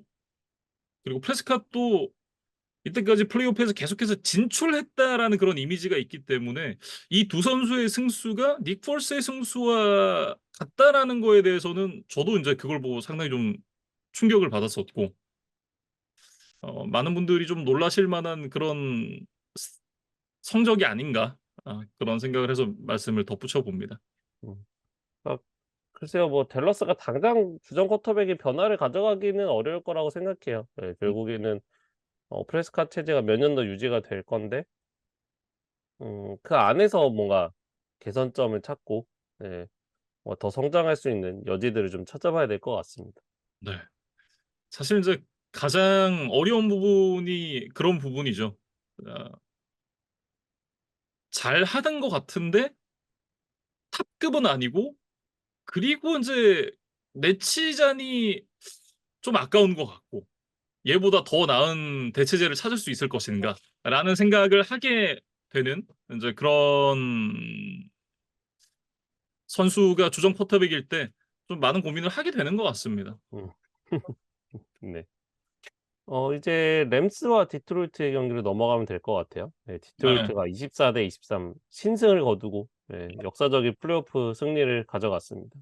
그리고 프레스캇도 이때까지 플레이오프에서 계속해서 진출했다라는 그런 이미지가 있기 때문에 이 두 선수의 승수가 닉 폴스의 승수와 같다라는 거에 대해서는 저도 이제 그걸 보고 상당히 좀 충격을 받았었고 많은 분들이 좀 놀라실 만한 그런 성적이 아닌가 그런 생각을 해서 말씀을 덧붙여 봅니다. 음. 아, 글쎄요, 뭐 댈러스가 당장 주전 쿼터백의 변화를 가져가기는 어려울 거라고 생각해요. 네, 결국에는 프레스캇 체제가 몇 년 더 유지가 될 건데, 그 안에서 뭔가 개선점을 찾고, 네, 뭐 더 성장할 수 있는 여지들을 좀 찾아봐야 될 것 같습니다. 네. 사실 이제 가장 어려운 부분이 그런 부분이죠. 아, 잘 하던 것 같은데 탑급은 아니고 그리고 인제 내치잔이 좀 아까운 것 같고 '얘보다 더 나은 대체제를 찾을 수 있을 것인가.'라는 생각을 하게 되는 인제 그런 선수가 주전 쿼터백일 때 좀 많은 고민을 하게 되는 것 같습니다. 음. 네. 이제 램스와 디트로이트의 경기로 넘어가면 될 것 같아요. 네, 네. 디트로이트가 24대 23 신승을 거두고 역사적인 플레이오프 승리를 가져갔습니다.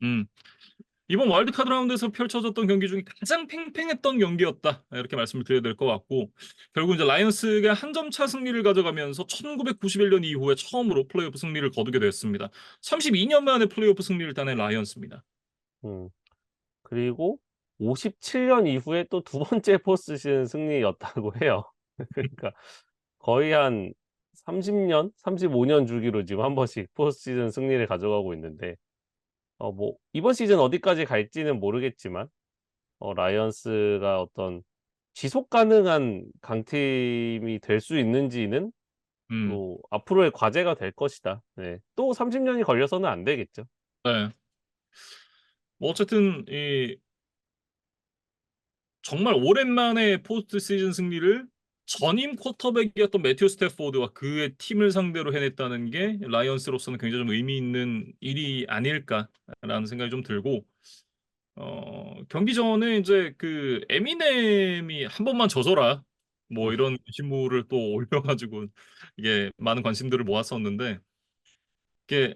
음. 이번 와일드카드 라운드에서 펼쳐졌던 경기 중에 가장 팽팽했던 경기였다. 이렇게 말씀을 드려야 될 것 같고 결국 이제 라이언스가 한 점 차 승리를 가져가면서 1991년 이후에 처음으로 플레이오프 승리를 거두게 됐습니다. 32년 만에 플레이오프 승리를 따낸 라이언스입니다. 음. 그리고 57년 이후에 또 두 번째 포스트 시즌 승리였다고 해요. 그러니까 거의 한 30년, 35년 주기로 지금 한 번씩 포스트 시즌 승리를 가져가고 있는데 뭐 이번 시즌 어디까지 갈지는 모르겠지만 라이언스가 어떤 지속 가능한 강팀이 될 수 있는지는 음. 또 앞으로의 과제가 될 것이다. 네. 또 30년이 걸려서는 안 되겠죠. 네. 뭐 어쨌든 이 정말 오랜만에 포스트 시즌 승리를 전임 쿼터백이었던 매튜 스태포드와 그의 팀을 상대로 해냈다는 게 라이언스로서는 굉장히 좀 의미 있는 일이 아닐까라는 생각이 좀 들고 경기 전에 이제 그 에미넴이 "한 번만 져줘라." 뭐 음. 이런 게시물을 또 올려 가지고 이게 많은 관심들을 모았었는데 이게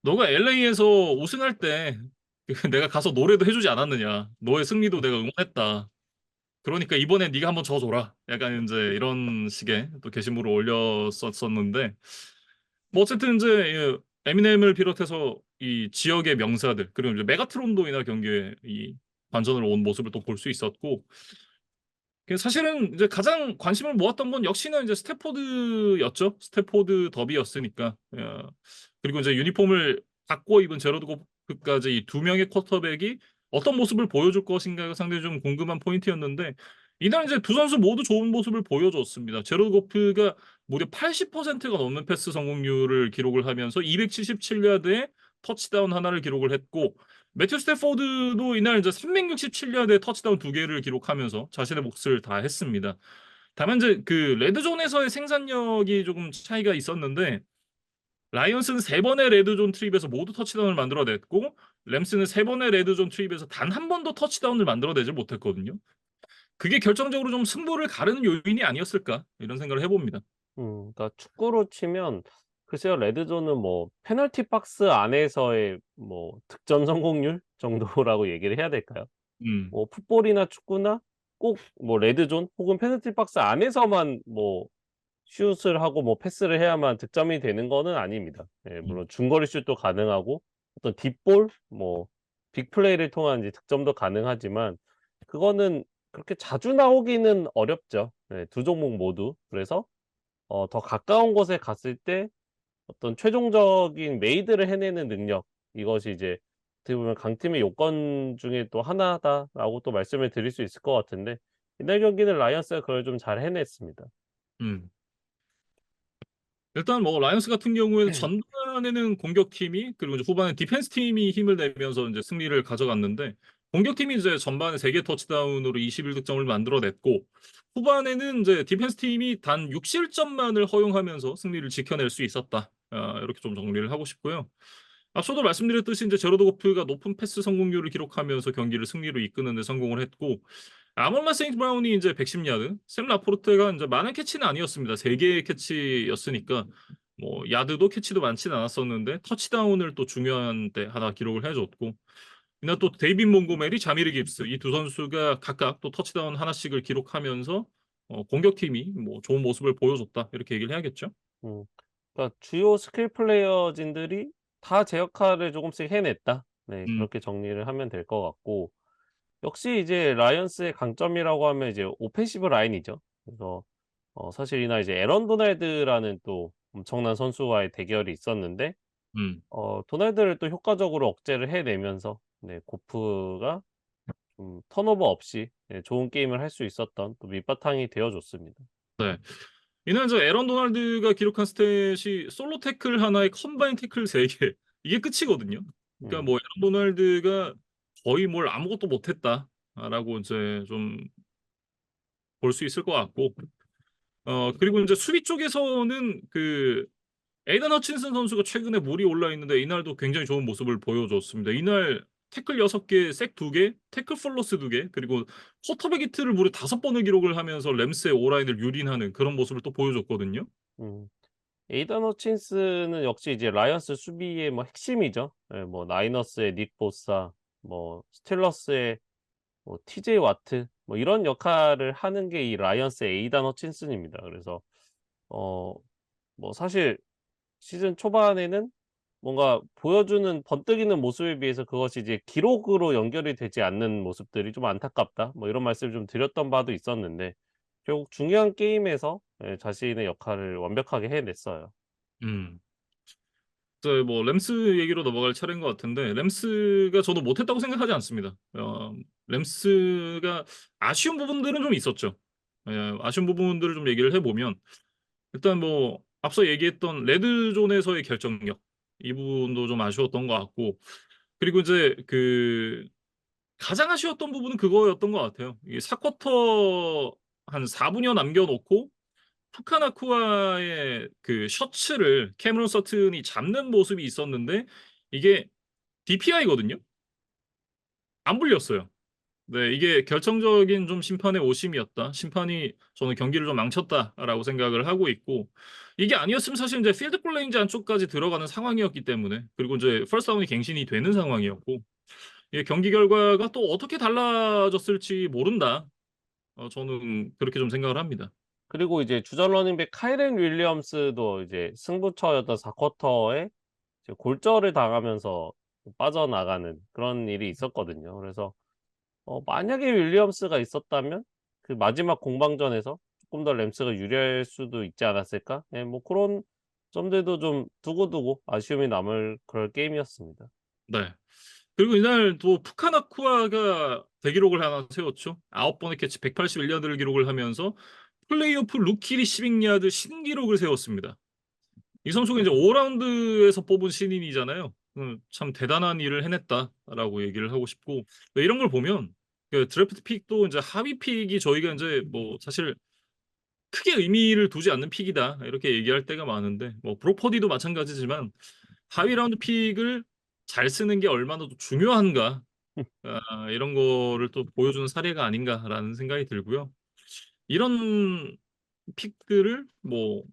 "너가 LA에서 우승할 때 그 내가 가서 노래도 해 주지 않았느냐. 너의 승리도 내가 응원했다. 그러니까 이번엔 네가 한번 져 줘라." 약간 인제 이런 식의 또 게시물을 올렸었었는데 뭐 어쨌든 인제 에미넴을 비롯해서 이 지역의 명사들 그리고 이제 메가트론도 이날 경기에 이 관전으로 온 모습을 또 볼 수 있었고 사실은 이제 가장 관심을 모았던 건 역시나 이제 스태포드였죠. 스태포드 더비였으니까. 그리고 이제 유니폼을 바꿔 입은 제러드 고프까지 이 두 명의 쿼터백이 어떤 모습을 보여줄 것인가가 상당히 좀 궁금한 포인트였는데 이날 이제 두 선수 모두 좋은 모습을 보여줬습니다. 제러드 고프가 무려 80%가 넘는 패스 성공률을 기록을 하면서 277 야드에 터치다운 하나를 기록을 했고 매튜 스태포드도 이날 이제 367 야드의 터치다운 2개를 기록하면서 자신의 몫을 다했습니다. 다만 이제 그 레드존에서의 생산력이 조금 차이가 있었는데 라이온스는 3번의 레드존 트립에서 모두 터치다운을 만들어 냈고 램스는 3번의 레드존 트립에서 단 한 번도 터치다운을 만들어내지 못했거든요. 그게 결정적으로 좀 승부를 가르는 요인이 아니었을까 이런 생각을 해 봅니다. 그러니까 축구로 치면 글쎄요. 레드존은 뭐 페널티 박스 안에서의 뭐 득점 성공률 정도라고 얘기를 해야 될까요? 음. 뭐 풋볼이나 축구나 꼭 뭐 레드존 혹은 페널티 박스 안에서만 뭐 슛을 하고 뭐 패스를 해야만 득점이 되는 거는 아닙니다. 예, 음. 물론 중거리 슛도 가능하고 어떤 딥볼 뭐 빅플레이를 통한 이제 득점도 가능하지만 그거는 그렇게 자주 나오기는 어렵죠. 네, 두 종목 모두. 그래서 더 가까운 곳에 갔을 때 어떤 최종적인 메이드를 해내는 능력, 이것이 이제 어떻게 보면 강팀의 요건 중에 또 하나다라고 또 말씀을 드릴 수 있을 것 같은데, 이날 경기는 라이언스가 그걸 좀 잘 해냈습니다. 음. 일단 뭐 라이온스 같은 경우에는 전반에는 공격팀이 그리고 이제 후반에 디펜스 팀이 힘을 내면서 이제 승리를 가져갔는데 공격팀이 이제 전반에 3개 터치다운으로 21득점을 만들어냈고 후반에는 이제 디펜스 팀이 단 6실점만을 허용하면서 승리를 지켜낼 수 있었다. 이렇게 좀 정리를 하고 싶고요. 앞서도 말씀드렸듯이 이제 제로드 고프가 높은 패스 성공률을 기록하면서 경기를 승리로 이끄는 데 성공을 했고 아몰라 세인트 브라운이 이제 110야드, 샘 라포르테가 이제 많은 캐치는 아니었습니다. 3개의 캐치였으니까 뭐 야드도 캐치도 많지는 않았었는데 터치다운을 또 중요한 때 하나 기록을 해줬고 이날 또 데이빈 몽고메리, 자미르 깁스 이 두 선수가 각각 또 터치다운 하나씩을 기록하면서 공격팀이 뭐 좋은 모습을 보여줬다 이렇게 얘기를 해야겠죠. 음. 그러니까 주요 스킬 플레이어진들이 다 제 역할을 조금씩 해냈다. 네, 음, 그렇게 정리를 하면 될 것 같고, 역시 이제 라이언스의 강점이라고 하면 이제 오펜시브 라인이죠. 그래서 사실 이날 이제 에런 도날드라는 또 엄청난 선수와의 대결이 있었는데, 음. 도날드를 또 효과적으로 억제를 해내면서, 네, 고프가 좀 턴오버 없이, 네, 좋은 게임을 할 수 있었던 또 밑바탕이 되어 줬습니다. 네. 이날 저 에런 도널드가 기록한 스탯이 솔로 태클 하나에 컴바인 태클 3개 이게 끝이거든요. 그러니까 음. 뭐 에런 도널드가 거의 뭘 아무것도 못했다라고 이제 좀 볼 수 있을 것 같고 그리고 이제 수비 쪽에서는 그 에이던 허친슨 선수가 최근에 물이 올라 있는데 이날도 굉장히 좋은 모습을 보여줬습니다. 이날 태클 6개, 색 2개, 태클 폴로스 2개, 그리고 쿼터백 히트를 무려 5번을 기록을 하면서 램스의 오라인을 유린하는 그런 모습을 또 보여줬거든요. 음. 에이던 허친스는 역시 이제 라이언스 수비의 뭐 핵심이죠. 예, 뭐 나이너스의 닉 보사, 뭐 스틸러스의 뭐 TJ 와트, 뭐 이런 역할을 하는 게 이 라이언스의 에이단 허친슨입니다. 그래서 어 뭐 사실 시즌 초반에는 뭔가 보여주는 번뜩이는 모습에 비해서 그것이 이제 기록으로 연결이 되지 않는 모습들이 좀 안타깝다. 뭐 이런 말씀을 좀 드렸던 바도 있었는데, 결국 중요한 게임에서 예, 자신의 역할을 완벽하게 해냈어요. 음. 이제 뭐 램스 얘기로 넘어갈 차례인 것 같은데 램스가 저도 못했다고 생각하지 않습니다. 램스가 아쉬운 부분들은 좀 있었죠. 아쉬운 부분들을 좀 얘기를 해보면 일단 뭐 앞서 얘기했던 레드존에서의 결정력 이 부분도 좀 아쉬웠던 것 같고 그리고 이제 그 가장 아쉬웠던 부분은 그거였던 것 같아요. 이게 4쿼터 한 4분여 남겨놓고 푸카나쿠아의 그 셔츠를 캐머런 서튼이 잡는 모습이 있었는데 이게 DPI거든요. 안 불렸어요. 네, 이게 결정적인 좀 심판의 오심이었다. 심판이 저는 경기를 좀 망쳤다라고 생각을 하고 있고 이게 아니었으면 사실 이제 필드 골 레인지 안쪽까지 들어가는 상황이었기 때문에 그리고 이제 퍼스트 다운이 갱신이 되는 상황이었고 이게 경기 결과가 또 어떻게 달라졌을지 모른다. 저는 그렇게 좀 생각을 합니다. 그리고 이제 주전 러닝백 카이렌 윌리엄스도 이제 승부처였던 4쿼터에 이제 골절을 당하면서 빠져나가는 그런 일이 있었거든요. 그래서 만약에 윌리엄스가 있었다면 그 마지막 공방전에서 조금 더 램스가 유리할 수도 있지 않았을까? 예, 뭐 그런 점들도 좀 두고두고 아쉬움이 남을 그럴 게임이었습니다. 네. 그리고 이날 또 푸카나쿠아가 대기록을 하나 세웠죠. 9번의 캐치 181야드를 기록을 하면서 플레이오프 루키 리시빙 야드 신기록을 세웠습니다. 이 선수가 이제 5라운드에서 뽑은 신인이잖아요. 참 대단한 일을 해냈다라고 얘기를 하고 싶고 네, 이런 걸 보면 그 드래프트 픽도 이제 하위 픽이 저희가 이제 뭐 사실 크게 의미를 두지 않는 픽이다 이렇게 얘기할 때가 많은데 뭐 브로퍼디도 마찬가지지만 하위 라운드 픽을 잘 쓰는 게 얼마나 또 중요한가 이런 거를 또 보여주는 사례가 아닌가라는 생각이 들고요. 이런 픽들을 뭐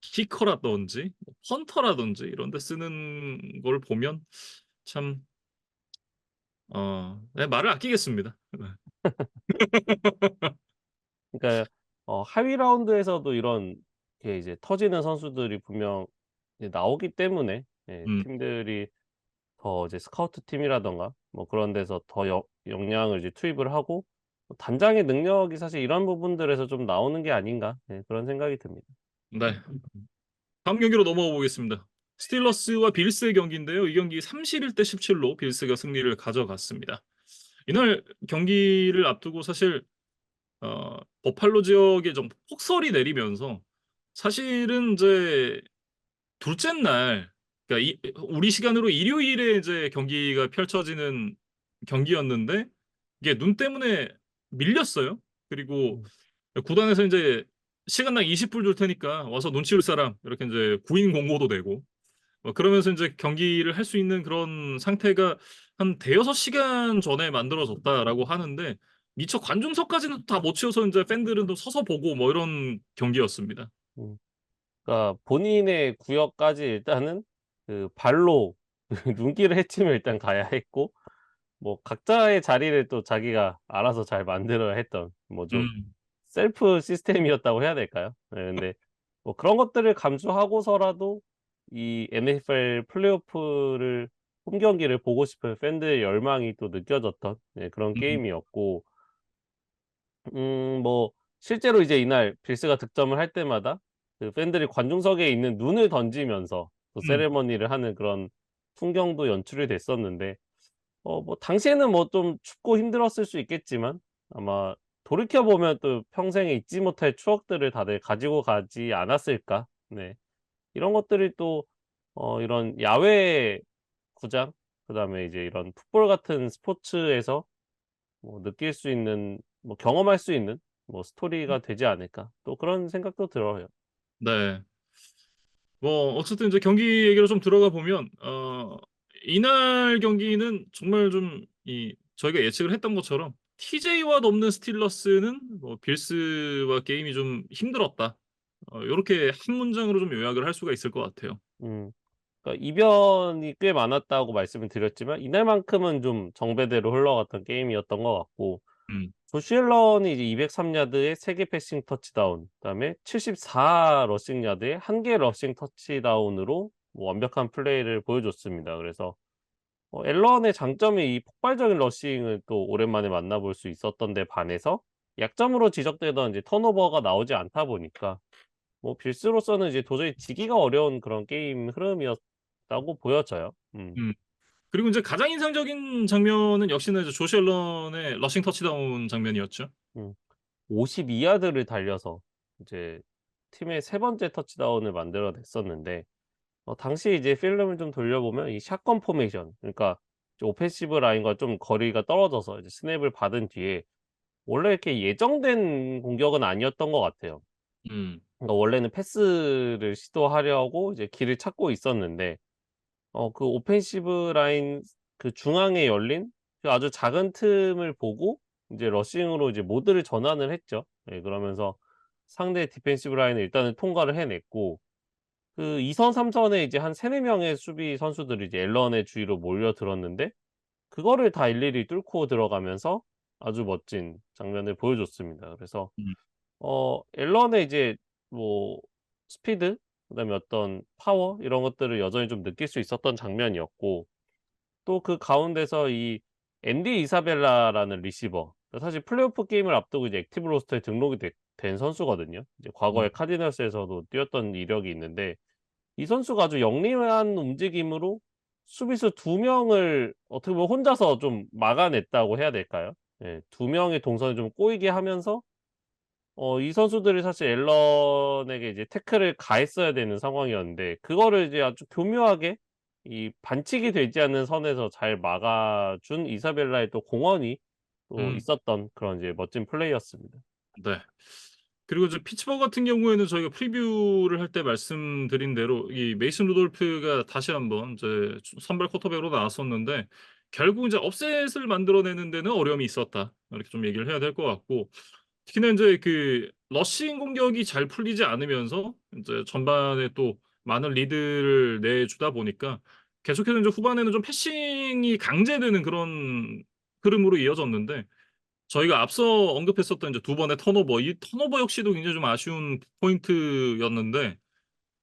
키커라든지 뭐 펀터라든지 이런 데 쓰는 걸 보면 참 네, 말을 아끼겠습니다. 네. 그러니까 하위 라운드에서도 이런 게 이제 터지는 선수들이 분명 이제 나오기 때문에, 예, 음, 팀들이 더 이제 스카우트 팀이라든가 뭐 그런 데서 더 역량을 이제 투입을 하고 단장의 능력이 사실 이런 부분들에서 좀 나오는 게 아닌가 그런 생각이 듭니다. 네. 다음 경기로 넘어가 보겠습니다. 스틸러스와 빌스의 경기인데요. 이 경기 31대 17로 빌스가 승리를 가져갔습니다. 이날 경기를 앞두고 사실 버팔로 지역에 좀 폭설이 내리면서 사실은 이제 둘째 날, 그러니까 우리 시간으로 일요일에 이제 경기가 펼쳐지는 경기였는데 이게 눈 때문에 밀렸어요. 그리고 음. 구단에서 이제 시간당 20불 줄 테니까 와서 눈 치울 사람 이렇게 이제 구인 공고도 내고 그러면서 이제 경기를 할 수 있는 그런 상태가 한 대여섯 시간 전에 만들어졌다라고 하는데 미처 관중석까지는 다 못 채워서 이제 팬들은 또 서서 보고 뭐 이런 경기였습니다. 음. 그러니까 본인의 구역까지 일단은 그 발로 눈길을 헤치며 일단 가야 했고 뭐 각자의 자리를 또 자기가 알아서 잘 만들어야 했던 뭐 좀 음. 셀프 시스템이었다고 해야 될까요? 네 근데 뭐 그런 것들을 감수하고서라도 이 NFL 플레이오프를 홈 경기를 보고 싶은 팬들의 열망이 또 느껴졌던 그런 음. 게임이었고 뭐 실제로 이제 이날 빌스가 득점을 할 때마다 그 팬들이 관중석에 있는 눈을 던지면서 또 음. 세레머니를 하는 그런 풍경도 연출이 됐었는데 뭐 당시에는 뭐 좀 춥고 힘들었을 수 있겠지만 아마 돌이켜 보면 또 평생에 잊지 못할 추억들을 다들 가지고 가지 않았을까. 네. 이런 것들이 또 이런 야외 구장 그다음에 이제 이런 풋볼 같은 스포츠에서 뭐 느낄 수 있는 뭐 경험할 수 있는 뭐 스토리가 되지 않을까. 또 그런 생각도 들어요. 네. 뭐 어쨌든 이제 경기 얘기로 좀 들어가 보면 이날 경기는 정말 좀 저희가 예측을 했던 것처럼 TJ와 넘는 스틸러스는 뭐 빌스와 게임이 좀 힘들었다. 요렇게 한 문장으로 좀 요약을 할 수가 있을 것 같아요. 음. 그러니까 이변이 꽤 많았다고 말씀을 드렸지만 이날만큼은 좀 정배대로 흘러갔던 게임이었던 것 같고 음. 조시 앨런이 이제 203 야드의 3개 패싱 터치다운 그다음에 74 러싱 야드의 1개 러싱 터치다운으로 뭐 완벽한 플레이를 보여줬습니다. 그래서 앨런의 장점이 이 폭발적인 러싱을 또 오랜만에 만나볼 수 있었던 데 반해서 약점으로 지적되던 이제 턴오버가 나오지 않다 보니까 뭐 빌스로서는 이제 도저히 지기가 어려운 그런 게임 흐름이었다고 보여져요. 음. 그리고 인제 가장 인상적인 장면은 역시나 이제 조시 앨런의 러싱 터치다운 장면이었죠. 음. 52 야드를 달려서 이제 팀의 세 번째 터치다운을 만들어 냈었는데 당시 이제 필름을 좀 돌려보면 이 샷건 포메이션 그러니까 이제 오펜시브 라인과 좀 거리가 떨어져서 이제 스냅을 받은 뒤에 원래 이렇게 예정된 공격은 아니었던 것 같아요. 음. 그러니까 원래는 패스를 시도하려고 이제 길을 찾고 있었는데 그 오펜시브 라인 그 중앙에 열린 그 아주 작은 틈을 보고 이제 러싱으로 이제 모드를 전환을 했죠. 예 그러면서 상대 디펜시브 라인을 일단은 통과를 해냈고 그 2 선 3 선에 이제 한 3-4 명의 수비 선수들이 이제 앨런의 주위로 몰려들었는데 그거를 다 일일이 뚫고 들어가면서 아주 멋진 장면을 보여줬습니다. 그래서 음. 앨런의 이제 뭐 스피드 그다음에 어떤 파워 이런 것들을 여전히 좀 느낄 수 있었던 장면이었고 또 그 가운데서 이 앤디 이사벨라라는 리시버 사실 플레이오프 게임을 앞두고 이제 액티브 로스터에 등록이 된 선수거든요. 이제 과거에 음. 카디널스에서도 뛰었던 이력이 있는데 이 선수가 아주 영리한 움직임으로 수비수 2 명을 어떻게 보면 혼자서 좀 막아냈다고 해야 될까요? 예. 2 명의 동선을 좀 꼬이게 하면서 이 선수들이 사실 앨런에게 이제 태클을 가했어야 되는 상황이었는데 그거를 이제 아주 교묘하게 이 반칙이 되지 않는 선에서 잘 막아준 이사벨라의 또 공헌이 또 음. 있었던 그런 이제 멋진 플레이였습니다. 네. 그리고 이제 피츠버그 같은 경우에는 저희가 프리뷰를 할 때 말씀드린 대로 이 메이슨 루돌프가 다시 한번 이제 선발 쿼터백으로 나왔었는데 결국 이제 업셋을 만들어내는 데는 어려움이 있었다. 이렇게 좀 얘기를 해야 될 것 같고 특히나 인제 그 러싱 공격이 잘 풀리지 않으면서 인제 전반에 또 많은 리드를 내주다 보니까 계속해서 인제 후반에는 좀 패싱이 강제되는 그런 흐름으로 이어졌는데 저희가 앞서 언급했었던 이제 두 번의 턴오버 이 턴오버 역시도 굉장히 좀 아쉬운 포인트였는데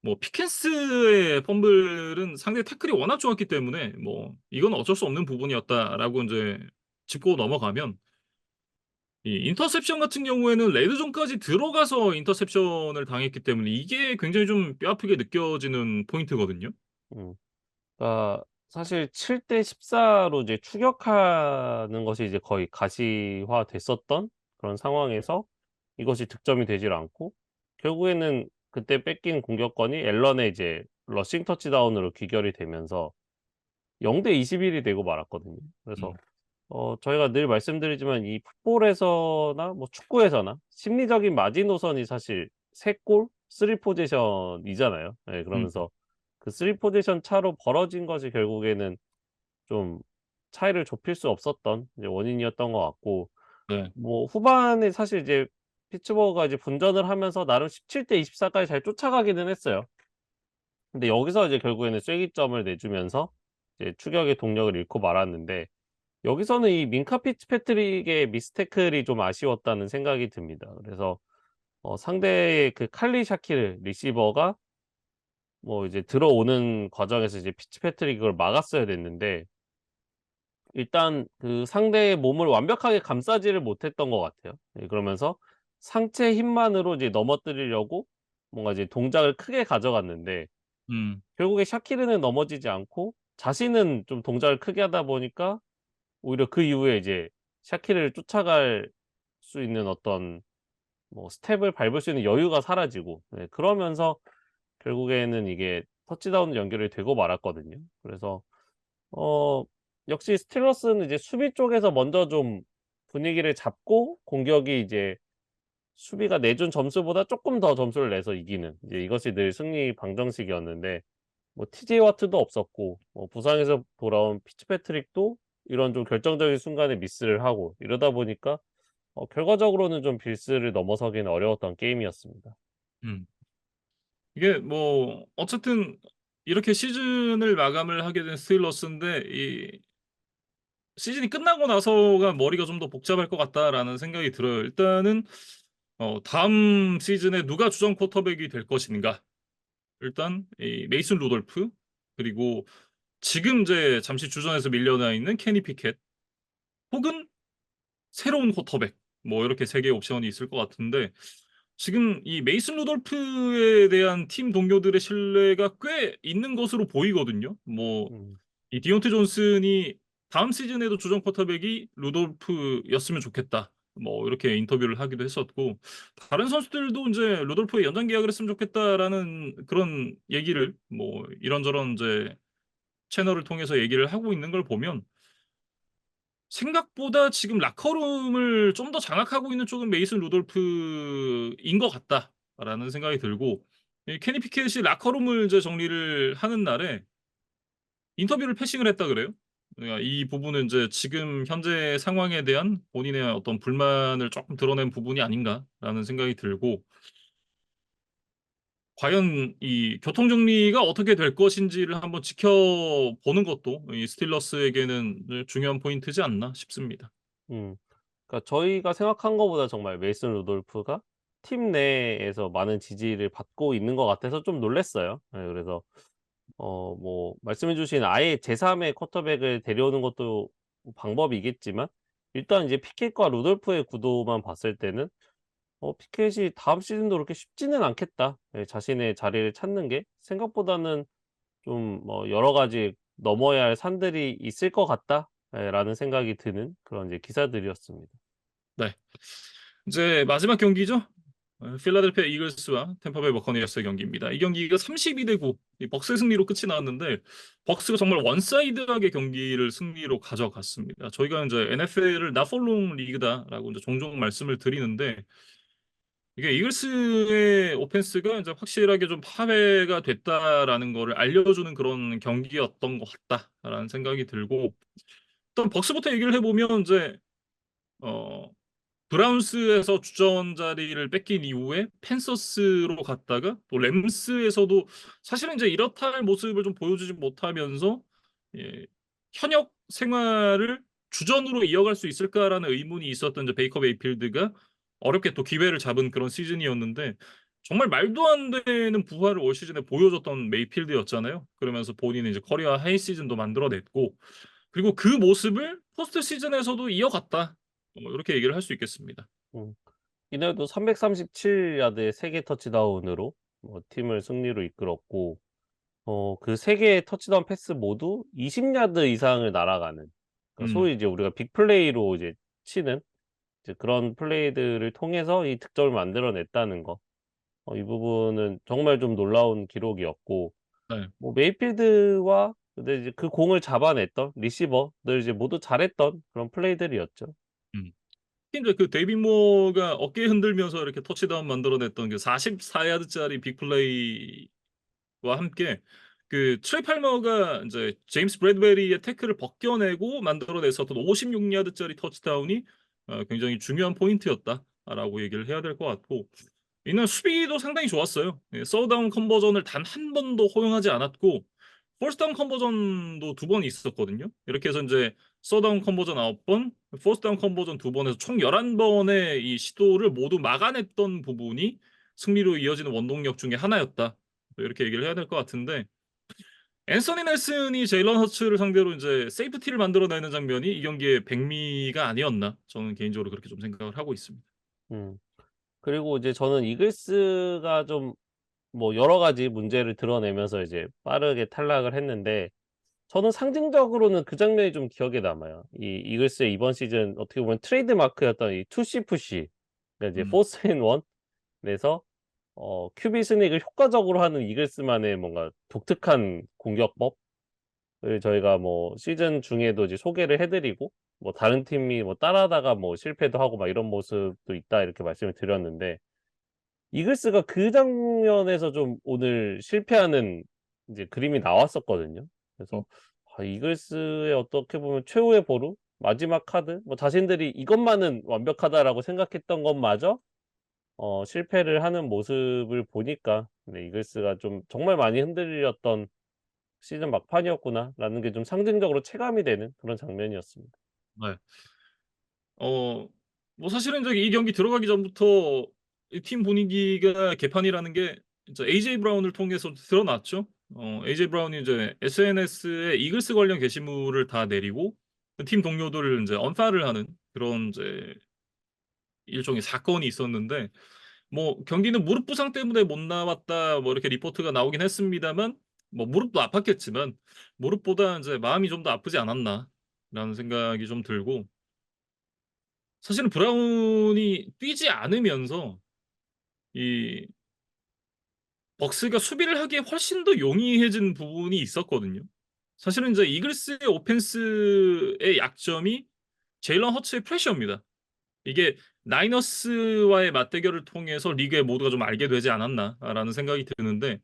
뭐 피켄스의 펌블은 상대 태클이 워낙 좋았기 때문에 뭐 '이건 어쩔 수 없는 부분이었다.'라고 인제 짚고 넘어가면 이 인터셉션 같은 경우에는 레드존까지 들어가서 인터셉션을 당했기 때문에 이게 굉장히 좀 뼈아프게 느껴지는 포인트거든요. 음. 사실 7대 14로 이제 추격하는 것이 이제 거의 가시화됐었던 그런 상황에서 이것이 득점이 되질 않고 결국에는 그때 뺏긴 공격권이 앨런의 이제 러싱 터치다운으로 귀결이 되면서 0대 21이 되고 말았거든요. 그래서 음. 저희가 늘 말씀드리지만 이 풋볼에서나 뭐 축구에서나 심리적인 마지노선이 사실 3 골, 3 포지션이잖아요. 예, 음. 그러면서 그 3 포지션 차로 벌어진 것이 결국에는 좀 차이를 좁힐 수 없었던 이제 원인이었던 것 같고 네. 뭐 후반에 사실 이제 피츠버그가 이제 분전을 하면서 나름 17대 24 까지 잘 쫓아가기는 했어요. 근데 여기서 이제 결국에는 쐐기점을 내주면서 이제 추격의 동력을 잃고 말았는데 여기서는 이 민카 피츠패트릭의 미스태클이 좀 아쉬웠다는 생각이 듭니다. 그래서 상대의 그 칼리 샤키르 리시버가 뭐 이제 들어오는 과정에서 이제 피츠패트릭이 그걸 막았어야 됐는데 일단 그 상대의 몸을 완벽하게 감싸지를 못했던 것 같아요. 예, 그러면서 상체 힘만으로 이제 넘어뜨리려고 뭔가 이제 동작을 크게 가져갔는데 음. 결국에 샤키르는 넘어지지 않고 자신은 좀 동작을 크게 하다 보니까 오히려 그 이후에 이제 샤키르를 쫓아갈 수 있는 어떤 뭐 스텝을 밟을 수 있는 여유가 사라지고 네, 그러면서 결국에는 이게 터치다운 연결이 되고 말았거든요. 그래서 어 역시 스틸러스는 이제 수비 쪽에서 먼저 좀 분위기를 잡고 공격이 이제 수비가 내준 점수보다 쪼끔 더 점수를 내서 이기는 이제 이것이 늘 승리 방정식이었는데 뭐 TJ 와트도 없었고 부상에서 돌아온 피츠패트릭도 이런 좀 결정적인 순간에 미스를 하고 이러다 보니까 결과적으로는 좀 빌스를 넘어서기는 어려웠던 게임이었습니다. 음. 이게 뭐 어쨌든 이렇게 시즌을 마감을 하게 된 스틸러스인데 이 시즌이 끝나고 나서가 머리가 좀 더 복잡할 것 같다라는 생각이 들어요. 일단은 다음 시즌에 누가 주전 쿼터백이 될 것인가. 일단 이 메이슨 루돌프 그리고 지금 이제 잠시 주전에서 밀려나 있는 케니 피켓 혹은 새로운 쿼터백 뭐 이렇게 세 개의 옵션이 있을 것 같은데 지금 이 메이슨 루돌프에 대한 팀 동료들의 신뢰가 꽤 있는 것으로 보이거든요. 뭐 음. 이 디온테 존슨이 "다음 시즌에도 주전 쿼터백이 루돌프였으면 좋겠다." 뭐 이렇게 인터뷰를 하기도 했었고 다른 선수들도 인제 "루돌프의 연장 계약을 했으면 좋겠다."라는 그런 얘기를 뭐 이런저런 인제 채널을 통해서 얘기를 하고 있는 걸 보면 생각보다 지금 '라커룸을 좀 더 장악하고 있는 쪽은 메이슨 루돌프인 것 같다.'라는 생각이 들고 이 케니 피켓이 라커룸을 이제 정리를 하는 날에 인터뷰를 패싱을 했다 그래요. 그러니까 이 부분은 인제 '지금 현재 상황에 대한 본인의 어떤 불만을 쪼끔 드러낸 부분이 아닌가.'라는 생각이 들고 과연 이 교통 정리가 어떻게 될 것인지를 한번 지켜보는 것도 이 스틸러스에게는 네 중요한 포인트지 않나 싶습니다. 음. 그러니까 저희가 생각한 것보다 정말 메이슨 루돌프가 팀 내에서 많은 지지를 받고 있는 것 같아서 좀 놀랐어요. 예, 그래서 뭐 말씀해 주신 아예 제3의 쿼터백을 데려오는 것도 방법이겠지만 일단 이제 피켓과 루돌프의 구도만 봤을 때는 '피켓이 다음 시즌도 그렇게 쉽지는 않겠다.' 예, 자신의 자리를 찾는 게 생각보다는 좀 뭐 '여러 가지 넘어야 할 산들이 있을 것 같다.' 예, 라는 생각이 드는 그런 이제 기사들이었습니다. 네. 이제 마지막 경기죠. 필라델피아 이글스와 템파베이 버커니어스의 경기입니다. 이 경기가 32대 9 이 벅스의 승리로 끝이 났는데 벅스가 정말 원사이드하게 경기를 승리로 가져갔습니다. 저희가 인제 "NFL을 나폴롱 리그다."라고 인제 종종 말씀을 드리는데 이게 이글스의 오펜스가 인제 확실하게 좀 '파괴가 됐다.'라는 거를 알려주는 그런 경기였던 것 같다라는 생각이 들고 일단 벅스부터 얘기를 해 보면 인제 어 브라운스에서 주전 자리를 뺏긴 이후에 팬서스로 갔다가 또 램스에서도 사실은 인제 이렇다 할 모습을 좀 보여주지 못하면서 예 '현역 생활을 주전으로 이어갈 수 있을까?'라는 의문이 있었던 이제 베이커 메이필드가 어렵게 또 기회를 잡은 그런 시즌이었는데 정말 말도 안 되는 부활을 올 시즌에 보여줬던 메이필드였잖아요. 그러면서 본인이 이제 커리어 하이 시즌도 만들어 냈고 그리고 그 모습을 포스트 시즌에서도 이어갔다. 이렇게 얘기를 할 수 있겠습니다. 음. 이날도 337 야드의 3개 터치다운으로 팀을 승리로 이끌었고 그 3 개의 터치다운 패스 모두 20 야드 이상을 날아가는, 그러니까 음. 소위 이제 우리가 빅 플레이로 이제 치는 이제 그런 플레이들을 통해서 이 득점을 만들어 냈다는 거. 이 부분은 정말 좀 놀라운 기록이었고, 네. 뭐 메이필드와 근데 이제 그 공을 잡아냈던 리시버들 이제 모두 잘했던 그런 플레이들이었죠. 음. 특히 인제 그 데이빗 무어가 어깨 흔들면서 이렇게 터치다운 만들어냈던 그 44 야드짜리 빅플레이와 함께 그 트레이 팔머가 인제 제임스 브래드베리의 태클을 벗겨내고 만들어냈었던 56 야드짜리 터치다운이 굉장히 중요한 포인트였다라고 얘기를 해야 될 것 같고, 이날 수비도 상당히 좋았어요. 예, 서드다운 컨버전을 단 한 번도 허용하지 않았고 포스트다운 컨버전도 2번 있었거든요. 이렇게 해서 인제 서드다운 컨버전 9번, 포스트다운 컨버전 2번 해서 총 11번의 이 시도를 모두 막아냈던 부분이 승리로 이어지는 원동력 중에 하나였다. 이렇게 얘기를 해야 될 것 같은데, 앤서니 넬슨이 제일런 허츠를 상대로 인제 세이프티를 만들어내는 장면이 이 경기의 백미가 아니었나, 저는 개인적으로 그렇게 좀 생각을 하고 있습니다. 음. 그리고 이제 저는 이글스가 좀 여러 가지 문제를 드러내면서 이제 빠르게 탈락을 했는데, 저는 상징적으로는 그 장면이 좀 기억에 남아요. 이 이글스의 이번 시즌 어떻게 보면 트레이드 마크였던 이 투시 푸시, 그러니까 이제 음. 포스 앤 원에서 QB 스닉을 효과적으로 하는 이글스만의 뭔가 독특한 공격법을 저희가 시즌 중에도 이제 소개를 해 드리고, 다른 팀이 따라하다가 실패도 하고 막 이런 모습도 있다 이렇게 말씀을 드렸는데, 이글스가 그 장면에서 좀 오늘 실패하는 이제 그림이 나왔었거든요. 음. 그래서 이글스의 어떻게 보면 최후의 보루, 마지막 카드, 자신들이 '이것만은 완벽하다.'라고 생각했던 것마저 실패를 하는 모습을 보니까, 네, '이글스가 좀 정말 많이 흔들렸던 시즌 막판이었구나.'라는 게 좀 상징적으로 체감이 되는 그런 장면이었습니다. 네. 어 사실은 저기 이 경기 들어가기 전부터 이 팀 분위기가 개판이라는 게 진짜 에이제이 브라운을 통해서 드러났죠. 에이제이 브라운이 이제 SNS에 이글스 관련 게시물을 다 내리고 그 팀 동료들을 인제 언팔을 하는 그런 이제 일종의 사건이 있었는데, 경기는 "무릎 부상 때문에 못 나왔다." 이렇게 리포트가 나오긴 했습니다만, 무릎도 아팠겠지만 '무릎보다 인제 마음이 좀 더 아프지 않았나.'라는 생각이 좀 들고, 사실은 브라운이 뛰지 않으면서 이 벅스가 수비를 하기에 훨씬 더 용이해진 부분이 있었거든요. 사실은 인제 이글스의 오펜스의 약점이 제일런 허츠의 프레셔입니다. 이게 '나이너스와의 맞대결을 통해서 리그에 모두가 좀 알게 되지 않았나.'라는 생각이 드는데,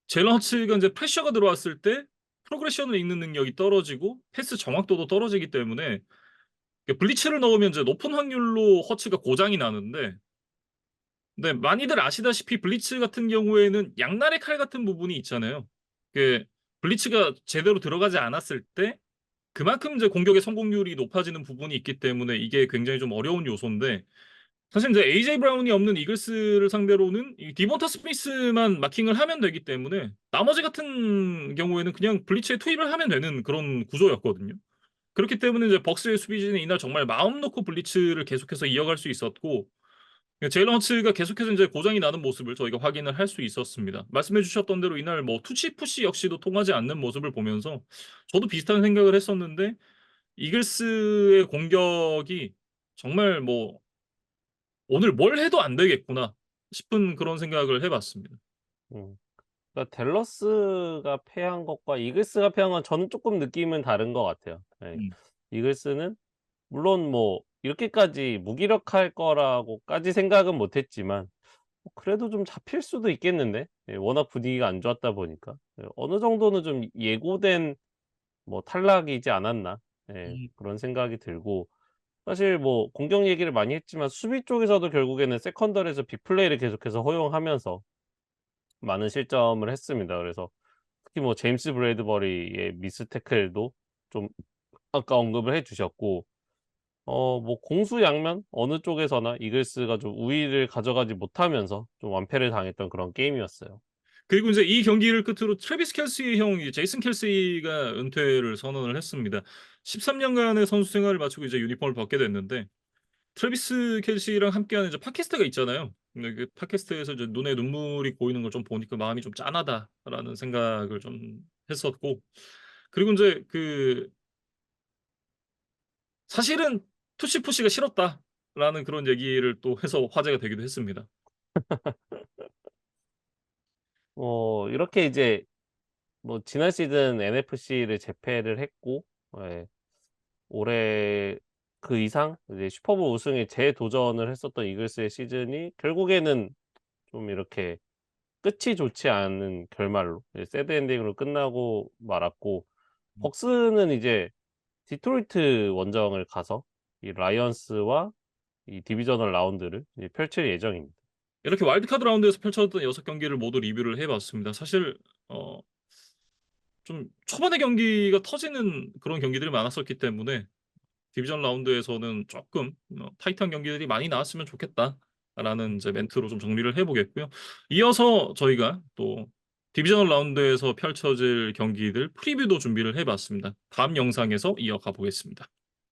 제일런 허츠가 인제 프레셔가 들어왔을 때 프로그레션을 읽는 능력이 떨어지고 패스 정확도도 떨어지기 때문에 블리츠를 넣으면 이제 높은 확률로 허츠가 고장이 나는데, 네, 많이들 아시다시피 블리츠 같은 경우에는 양날의 칼 같은 부분이 있잖아요. 그 블리츠가 제대로 들어가지 않았을 때 그만큼 이제 공격의 성공률이 높아지는 부분이 있기 때문에 이게 굉장히 좀 어려운 요소인데, 사실 이제 에이제이 브라운이 없는 이글스를 상대로는 이 디본타 스미스만 마킹을 하면 되기 때문에 나머지 같은 경우에는 그냥 블리츠에 투입을 하면 되는 그런 구조였거든요. 그렇기 때문에 이제 벅스의 수비진은 이날 정말 마음 놓고 블리츠를 계속해서 이어갈 수 있었고, 제일런 허츠가 계속해서 인제 고장이 나는 모습을 저희가 확인을 할 수 있었습니다. 말씀해 주셨던 대로 이날 투치 푸시 역시도 통하지 않는 모습을 보면서 저도 비슷한 생각을 했었는데, '이글스의 공격이 정말 '오늘 뭘 해도 안 되겠구나.' 싶은 그런 생각을 해 봤습니다. 음. 그러니까 댈러스가 패한 것과 이글스가 패한 건 저는 쪼끔 느낌은 다른 것 같아요. 예. 음. 이글스는 물론 이렇게까지 무기력할 거라고까지 생각은 못 했지만, 그래도 좀 잡힐 수도 있겠는데? 예, 워낙 분위기가 안 좋았다 보니까. 예, 어느 정도는 좀 예고된 탈락이지 않았나? 예, 음. 그런 생각이 들고, 사실 공격 얘기를 많이 했지만 수비 쪽에서도 결국에는 세컨더리에서 빅플레이를 계속해서 허용하면서 많은 실점을 했습니다. 그래서 특히 제임스 브래드버리의 미스 태클도 좀 아까 언급을 해 주셨고, 공수양면 어느 쪽에서나 이글스가 좀 우위를 가져가지 못하면서 좀 완패를 당했던 그런 게임이었어요. 그리고 인제 이 경기를 끝으로 트래비스 켈시의 형 제이슨 켈시가 은퇴를 선언을 했습니다. 13 년간의 선수 생활을 마치고 이제 유니폼을 벗게 됐는데, 트래비스 켈시랑 함께하는 이제 팟캐스트가 있잖아요. 근데 그 팟캐스트에서 이제 눈에 눈물이 고이는 걸 좀 보니까 마음이 좀 짠하다라는 생각을 좀 했었고, 그리고 이제 그 사실은 투시푸시가 싫었다라는 그런 얘기를 또 해서 화제가 되기도 했습니다. 이렇게 이제 뭐 지난 시즌 NFC를 제패를 했고, 예, 올해 그 이상 이제 슈퍼볼 우승에 재도전을 했었던 이글스의 시즌이 결국에는 좀 이렇게 끝이 좋지 않은 결말로, 예, 새드 엔딩으로 끝나고 말았고, 음. 벅스는 이제 디트로이트 원정을 가서 이 라이언스와 이 디비저널 라운드를 이제 펼칠 예정입니다. 이렇게 와일드카드 라운드에서 펼쳐졌던 6경기를 모두 리뷰를 해 봤습니다. 사실 어 좀 초반에 경기가 터지는 그런 경기들이 많았었기 때문에 디비전 라운드에서는 조금 타이트한 경기들이 많이 나왔으면 좋겠다라는 이제 멘트로 좀 정리를 해 보겠고요. 이어서 저희가 또 디비전al 라운드에서 펼쳐질 경기들 프리뷰도 준비를 해 봤습니다. 다음 영상에서 이어가 보겠습니다.